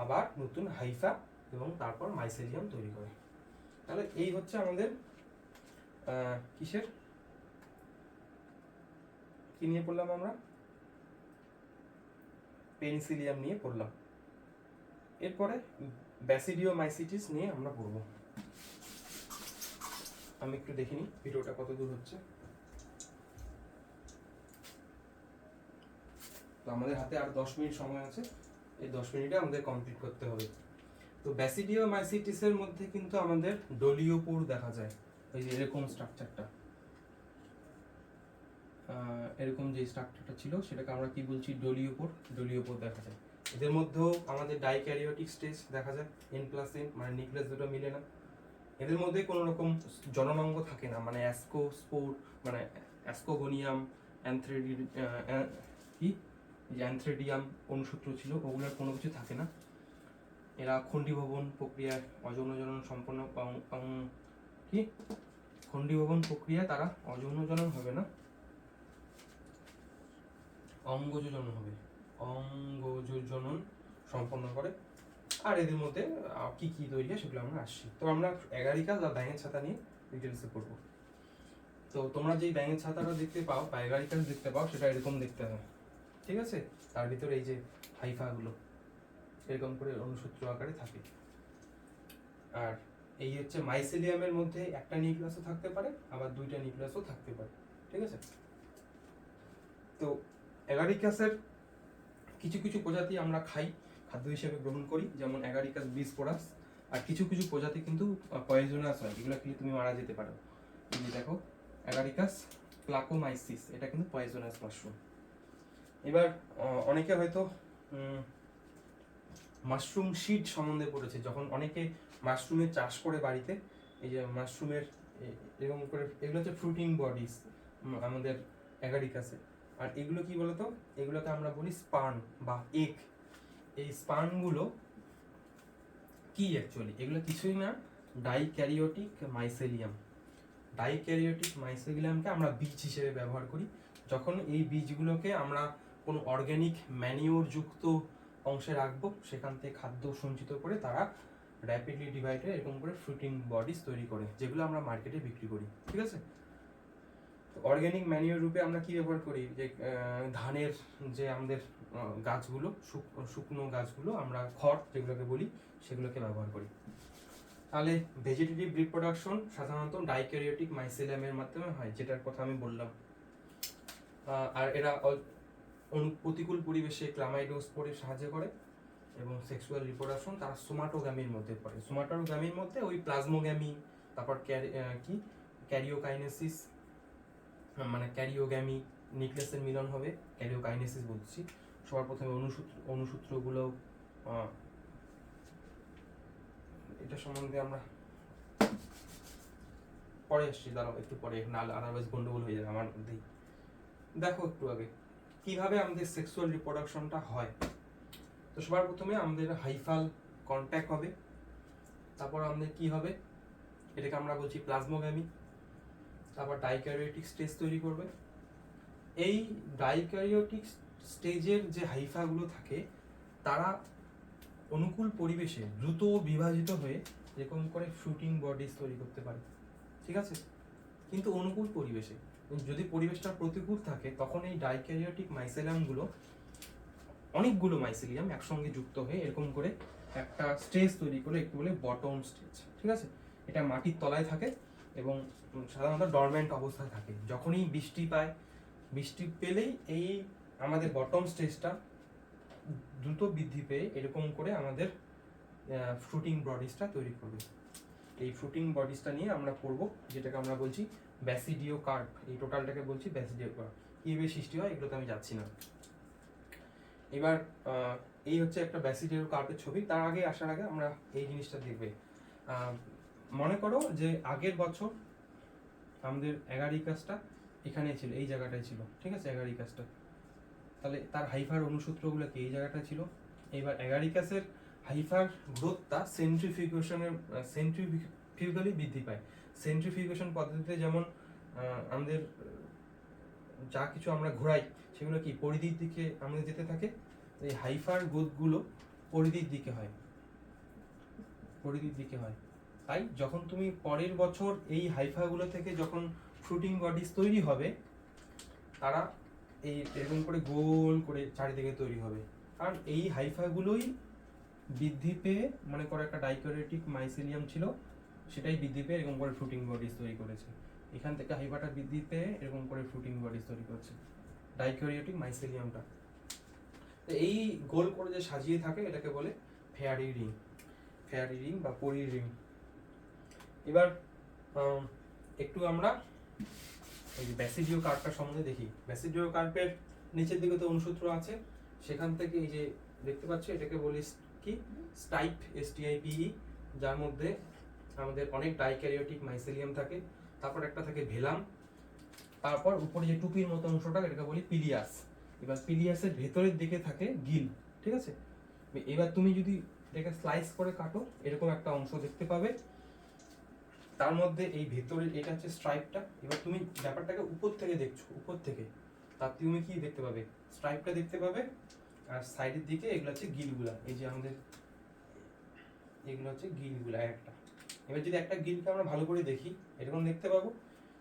আবার নতুন হাইফা এবং তারপর মাইসেলিয়াম তৈরি করে। তাহলে এই হচ্ছে আমাদের কিসের কি নিয়ে পড়লাম আমরা, পেনিসিলিয়াম নিয়ে পড়লাম। এরপরে ব্যাসিডিওমাইসিটিস নিয়ে আমরা পড়বো। আমি একটু দেখিনি ভিডিওটা কত দূর হচ্ছে। তো আমাদের হাতে আর 10 মিনিট সময় আছে, এই 10 মিনিটে আমাদের কমপ্লিট করতে হবে। তো ব্যাসিডিওমাইসিটিসের মধ্যে কিন্তু আমাদের ডলিওপোর দেখা যায়, এই যে এরকম স্ট্রাকচারটা, এরকম যে স্ট্রাকচারটা ছিল সেটাকে আমরা কি বলছি ডোলিওপোর দেখা যায়। এদের মধ্যেও আমাদের ডাইক্যারিওটিক স্টেজ দেখা যায়, N+N মানে নিউক্লিয়াস দুটো মিলে না। এদের মধ্যে কোনো রকম জননাঙ্গ থাকে না, মানে অ্যাসকোস্পোর মানে অ্যাসকোগোনিয়াম কি যে অ্যান্থ্রেডিয়াম অনুসূত্র ছিল ওগুলোর কোনো কিছু থাকে না। এরা খণ্ডীভবন প্রক্রিয়ায় অযৌন জনন সম্পন্ন কি খণ্ডীভবন প্রক্রিয়ায় তারা অযৌন জনন হবে না, অঙ্গজ জনন হবে, অঙ্গজ জনন সম্পন্ন করে। আর এদের মধ্যে কি কি তৈরি হয় সেগুলো আমরা আসছি। তো আমরা এগারিকাস আর ব্যাঙের ছাতা নিয়ে ডিটেলসে করবো। তো তোমরা যেই ব্যাঙের ছাতাটা দেখতে পাও বা এগারিকাস দেখতে পাও সেটা এরকম দেখতে হয়, ঠিক আছে? তার ভিতরে এই যে হাইফাগুলো এরকম করে অনুসূত্র আকারে থাকে। আর এই হচ্ছে মাইসেলিয়ামের মধ্যে একটা নিউক্লিয়াসও থাকতে পারে, আবার দুইটা নিউক্লিয়াসও থাকতে পারে, ঠিক আছে? তো এগারিকাসের কিছু কিছু প্রজাতি আমরা খাদ্য হিসেবে গ্রহণ করি, যেমন এগারিকাস বিস্পোরাস। আর কিছু কিছু প্রজাতি কিন্তু পয়জনাস হয়, এগুলো খেলে তুমি মারা যেতে পারো। এই যে দেখো এগারিকাস প্লাকোমাইসিস, এটা কিন্তু পয়জনাস মাশরুম। এবার অনেকে হয়তো মাশরুম সিড সম্বন্ধে পড়েছে, যখন অনেকে মাশরুমের চাষ করে বাড়িতে, এই যে মাশরুমের এরকম করে এগুলো হচ্ছে ফ্রুটিং বডিজ আমাদের এগারিকাসে। আর এগুলো কি বলতো, এগুলোকে আমরা বলি স্পার্ন বা এগ। এই স্পার্নগুলো কি অ্যাকচুয়ালি, এগুলো কিছুই না, ডাইক্যারিওটিক মাইসেলিয়াম। ডাইক্যারিওটিক মাইসেলিয়ামকে আমরা বীজ হিসেবে ব্যবহার করি। যখন এই বীজগুলোকে আমরা কোনো অর্গ্যানিক ম্যানিওর যুক্ত অংশে রাখবো, সেখান থেকে খাদ্য সঞ্চিত করে তারা র্যাপিডলি ডিভাইড হয়ে এরকম করে ফ্রুটিং বডিজ তৈরি করে, যেগুলো আমরা মার্কেটে বিক্রি করি, ঠিক আছে? অর্গ্যানিক ম্যানিওর রূপে আমরা কি ব্যবহার করি, যে ধানের যে আমাদের গাছগুলো, শুকনো গাছগুলো, আমরা খড় যেগুলোকে বলি, সেগুলোকে ব্যবহার করি। তাহলে ভেজিটেটিভ রিপ্রোডাকশন সাধারণত ডাইক্যারিওটিক মাইসেলিয়ামের মাধ্যমে হয়, যেটার কথা আমি বললাম। আর এরা প্রতিকূল পরিবেশে ক্লামাইডোস্পোরে সাহায্য করে। এবং সেক্সুয়াল রিপ্রোডাকশন তারা সোমাটোগ্যামির মধ্যে পড়ে। সোমাটোগ্যামির মধ্যে ওই প্লাজমোগ্যামি, তারপর ক্যারিওকাইনেসিস মানে ক্যারিওগ্যামি, নিউক্লিয়াসের মিলন হবে, ক্যারিওকাইনেসিস বলছি। সবার প্রথমে অনুসূত্রগুলো এটা সম্বন্ধে আমরা পরে আসছি, দাঁড়াও একটু পরে, না আদারওয়াইজ গন্ডগোল হয়ে যাবে আমার মধ্যেই। দেখো একটু আগে কিভাবে আমাদের সেক্সুয়াল রিপ্রোডাকশনটা হয়। তো সবার প্রথমে আমাদের হাইফাল কন্ট্যাক্ট হবে, তারপর আমাদের কি হবে, এটাকে আমরা বলছি প্লাজমোগ্যামি। তারপর ডাইক্যারিওটিক স্টেজ তৈরি করবে। এই ডাইক্যারিওটিক স্টেজের যে হাইফাগুলো থাকে তারা অনুকূল পরিবেশে দ্রুত বিভাজিত হয়ে এরকম করে ফ্রুটিং বডিজ তৈরি করতে পারে, ঠিক আছে? কিন্তু অনুকূল পরিবেশে, যদি পরিবেশটা প্রতিকূল থাকে তখন এই ডাইক্যারিওটিক মাইসেলিয়ামগুলো, অনেকগুলো মাইসেলিয়াম একসঙ্গে যুক্ত হয়ে এরকম করে একটা স্টেজ তৈরি করে, একটু বলে বটম স্টেজ, ঠিক আছে? এটা মাটির তলায় থাকে এবং সাধারণত ডরমেন্ট অবস্থায় থাকে। যখনই বৃষ্টি পায়, বৃষ্টি পেলেই এই আমাদের বটম স্টেজটা দ্রুত বৃদ্ধি পেয়ে এরকম করে আমাদের ফ্রুটিং বডিজটা তৈরি করবে। এই ফ্রুটিং বডিজটা নিয়ে আমরা পড়বো, যেটাকে আমরা বলছি ব্যাসিডিও কার্প। এই টোটালটাকে বলছি ব্যাসিডিও কার্প। কীভাবে সৃষ্টি হয় এগুলোতে আমি যাচ্ছি না। এবার এই হচ্ছে একটা ব্যাসিডিও কার্পের ছবি। তার আগে আসার আগে আমরা এই জিনিসটা দেখবে। মনে করো যে আগের বছর আমাদের এগারিকাসটা এখানে ছিল, এই জায়গাটায় ছিল, ঠিক আছে? এগারিকাসটা, তাহলে তার হাইফার অনুসূত্রগুলো কি এই জায়গাটা ছিল। এবার এগারিকাসের হাইফার গ্রোথটা সেন্ট্রিফিউগালি বৃদ্ধি পায়। সেন্ট্রিফিউগেশন পদ্ধতিতে যেমন আমাদের যা কিছু আমরা ঘোরাই সেগুলো কি পরিধির দিকে আমাদের যেতে থাকে, এই হাইফার গ্রোথগুলো পরিধির দিকে হয়, পরিধির দিকে হয়। তাই যখন তুমি পরের বছর এই হাইফাগুলো থেকে যখন ফ্রুটিং বডিজ তৈরি হবে, তারা এই এরকম করে গোল করে চারিদিকে তৈরি হবে। কারণ এই হাইফাগুলোই বৃদ্ধি পেয়ে, মনে করো একটা ডাইক্যারিওটিক মাইসেলিয়াম ছিল, সেটাই বৃদ্ধি পেয়ে এরকম করে ফ্রুটিং বডিজ তৈরি করেছে। এখান থেকে হাইফাটা বৃদ্ধি পেয়ে এরকম করে ফ্রুটিং বডিজ তৈরি করেছে ডাইক্যারিওটিক মাইসেলিয়ামটা। এই গোল করে যে সাজিয়ে থাকে এটাকে বলে ফেয়ারি রিং, ফেয়ারি রিং বা পরি রিং। এবার একটু আমরা এই যে ব্যাসিডিও কার্ভটা সম্বন্ধে দেখি। ব্যাসিডিও কার্ভের নিচের দিকে তো অনুসূত্র আছে, সেখান থেকে এই যে দেখতে পাচ্ছ এটাকে বলি কি স্টাইপ, STIPE, যার মধ্যে আমাদের অনেক ডাইক্যারিওটিক মাইসেলিয়াম থাকে, তারপর একটা থাকে ভেলাম, তারপর উপরে যে টুপির মতো অংশটা এটাকে বলি পিলিয়াস। এবার পিলিয়াসের ভেতরের দিকে থাকে গিল, ঠিক আছে। এবার তুমি যদি এটাকে স্লাইস করে কাটো এরকম একটা অংশ দেখতে পাবে, তার মধ্যে এই ভেতরে এটা হচ্ছে স্ট্রাইপটা। এবার তুমি ব্যাপারটাকে উপর থেকে দেখছো, উপর থেকে তার তুমি কি দেখতে পাবে, স্ট্রাইপটা দেখতে পাবে, আর সাইডের দিকে এগুলো হচ্ছে গিলগুলা, এই যে আমাদের এগুলো হচ্ছে গিলগুলা একটা। এবার যদি একটা গিলকে আমরা ভালো করে দেখি এরকম দেখতে পাবো।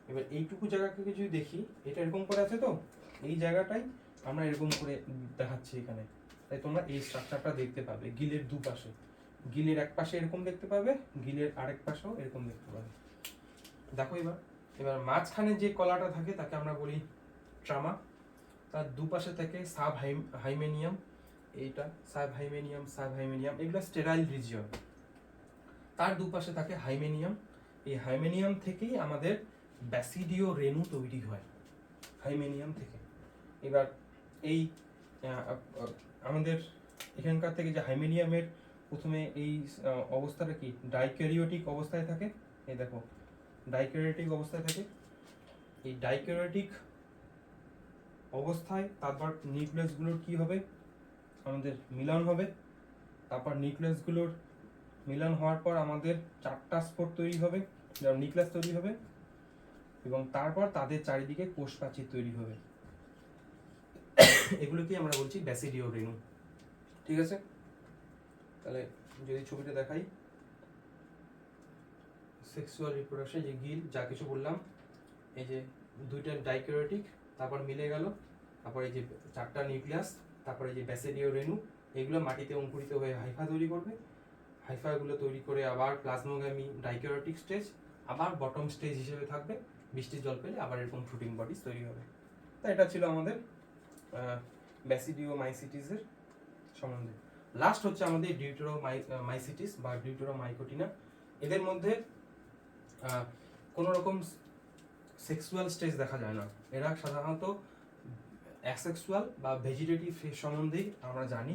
এবার এইটুকু জায়গাকে যদি দেখি এটা এরকম করে আছে, তো এই জায়গাটাই আমরা এরকম করে দেখাচ্ছি এখানে, তাই তোমরা এই স্ট্রাকচারটা দেখতে পাবে গিলের দুপাশে। গিলের এক পাশে এরকম দেখতে পাবে, গিলের আরেক পাশেও এরকম দেখতে পাবে। দেখো এবার এবার মাঝখানে যে কলাটা থাকে তাকে আমরা বলি ট্রামা, তার দুপাশে থাকে সাব হাইমেনিয়াম, এইটা সাব হাইমেনিয়াম, এগুলো স্টেরাইল রিজিয়ন। তার দুপাশে থাকে হাইমেনিয়াম, এই হাইমেনিয়াম থেকেই আমাদের ব্যাসিডিও রেণু তৈরি হয়, হাইমেনিয়াম থেকে। এবার এই আমাদের এখানকার থেকে যে হাইমেনিয়ামের প্রথমে এই অবস্থাটা কি ডাইক্যারিওটিক অবস্থায় থাকে, এই দেখো ডাইক্যারিওটিক অবস্থায় থাকে। এই ডাইক্যারিওটিক অবস্থায় তারপর নিউক্লিয়াসগুলোর কি হবে, আমাদের মিলন হবে, তারপর নিউক্লিয়াসগুলোর মিলন হওয়ার পর আমাদের 4টা স্পোর তৈরি হবে, যেমন নিউক্লিয়াস তৈরি হবে, এবং তারপর তাদের চারিদিকে কোষ প্রাচীর তৈরি হবে। এগুলোকে আমরা বলছি ব্যাসিডিও রেণু, ঠিক আছে। তাহলে যদি ছবিটা দেখাই, সেক্সুয়াল রিপ্রোডাকশন যে গিল যা কিছু বললাম, এই যে দুইটা ডাইক্যারিওটিক, তারপর মিলে গেল, তারপর এই যে 4টা নিউক্লিয়াস, তারপর এই যে ব্যাসিডিও রেণু, এগুলো মাটিতে অঙ্কুরিত হয়ে হাইফা তৈরি করবে। হাইফাগুলো তৈরি করে আবার প্লাজমোগামি ডাইক্যারিওটিক স্টেজ, আবার বটম স্টেজ হিসেবে থাকবে, বৃষ্টির জল পেলে আবার এরকম ফ্রুটিং বডিজ তৈরি হবে। তা এটা ছিল আমাদের ব্যাসিডিওমাইসিটিসের সম্বন্ধে। লাস্ট হচ্ছে আমাদের ডিউটেরোমাইসিটিস বা ডিউটেরোমাইকোটিনা। এদের মধ্যে কোনো রকম সেক্সুয়াল স্টেজ দেখা যায় না, এরা সাধারণত অ্যাসেক্সুয়াল বা ভেজিটেটিভ ফেজ সম্বন্ধেই আমরা জানি,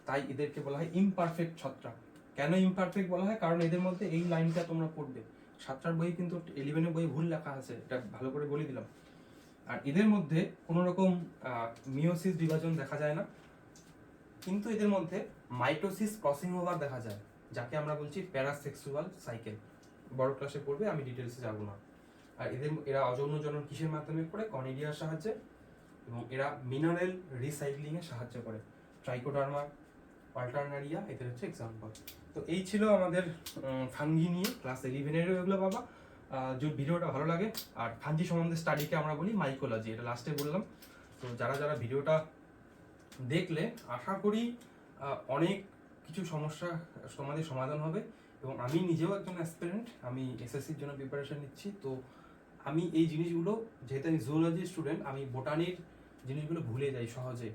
তাই এদেরকে বলা হয় ইমপারফেক্ট ছত্রাক। কেন ইমপারফেক্ট বলা হয়, কারণ এদের মধ্যে এই লাইনটা তোমরা পড়বে, 7টার বই কিন্তু 11 বই ভুল লেখা আছে, এটা ভালো করে বলে দিলাম। আর এদের মধ্যে কোনো রকম মিওসিস বিভাজন দেখা যায় না, কিন্তু এদের মধ্যে মাইটোসিস ক্রসিং ওভার দেখা যায়, যাকে আমরা বলছি প্যারাসেক্সুয়াল সাইকেল। বড় ক্লাসে পড়বে, আমি ডিটেলসে যাব না। আর এরা অযৌন জনন কিসের মাধ্যমে করে, কনিডিয়ার সাহায্যে, এবং এরা মিনারেল রিসাইক্লিং এ সাহায্য করে, ট্রাইকোডার্মা, অল্টারনারিয়া এদের হচ্ছে এক্সাম্পল। তো এই ছিল আমাদের ফাঙ্গি নিয়ে ক্লাস 11 এগুলো বাবা। যদি ভিডিওটা ভালো লাগে, আর ফাঙ্গি সম্বন্ধে স্টাডিকে আমরা বলি মাইকোলজি, এটা লাস্টে বললাম। তো যারা যারা ভিডিওটা দেখলে আশা করি অনেক কিছু সমস্যা তোমাদের সমাধান হবে। এবং আমি নিজেও একজন অ্যাসপিরেন্ট, আমি এসএসসির জন্য প্রিপারেশন নিচ্ছি। তো আমি এই জিনিসগুলো, যেহেতু আমি জুওলজি স্টুডেন্ট, আমি বোটানির জিনিসগুলো ভুলে যাই সহজে।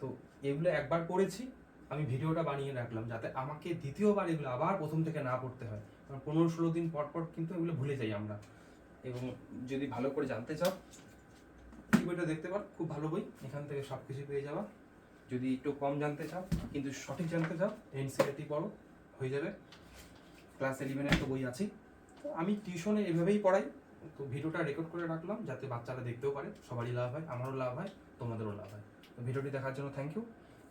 তো এগুলো একবার পড়েছি, আমি ভিডিওটা বানিয়ে রাখলাম যাতে আমাকে দ্বিতীয়বার এগুলো আবার প্রথম থেকে না পড়তে হয়, কারণ 15-16 দিন পর পর কিন্তু এগুলো ভুলে যাই আমরা। এবং যদি ভালো করে জানতে চাও এই বইটা দেখতে পারো, খুব ভালো বই, এখান থেকে সব কিছু পেয়ে যাওয়া। যদি একটু কম জানতে চাও কিন্তু সঠিক জানতে চাও, এনসিইআরটি পড়ো, হয়ে যাবে। ক্লাস 11 তো বই আছেই। তো আমি টিউশনে এভাবেই পড়াই। তো ভিডিওটা রেকর্ড করে রাখলাম যাতে বাচ্চারা দেখতেও পারে, সবারই লাভ হয়, আমারও লাভ হয়, তোমাদেরও লাভ হয়। তো ভিডিওটি দেখার জন্য থ্যাংক ইউ।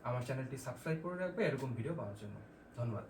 আমার চ্যানেলটি সাবস্ক্রাইব করে রাখবে এরকম ভিডিও পাওয়ার জন্য। ধন্যবাদ।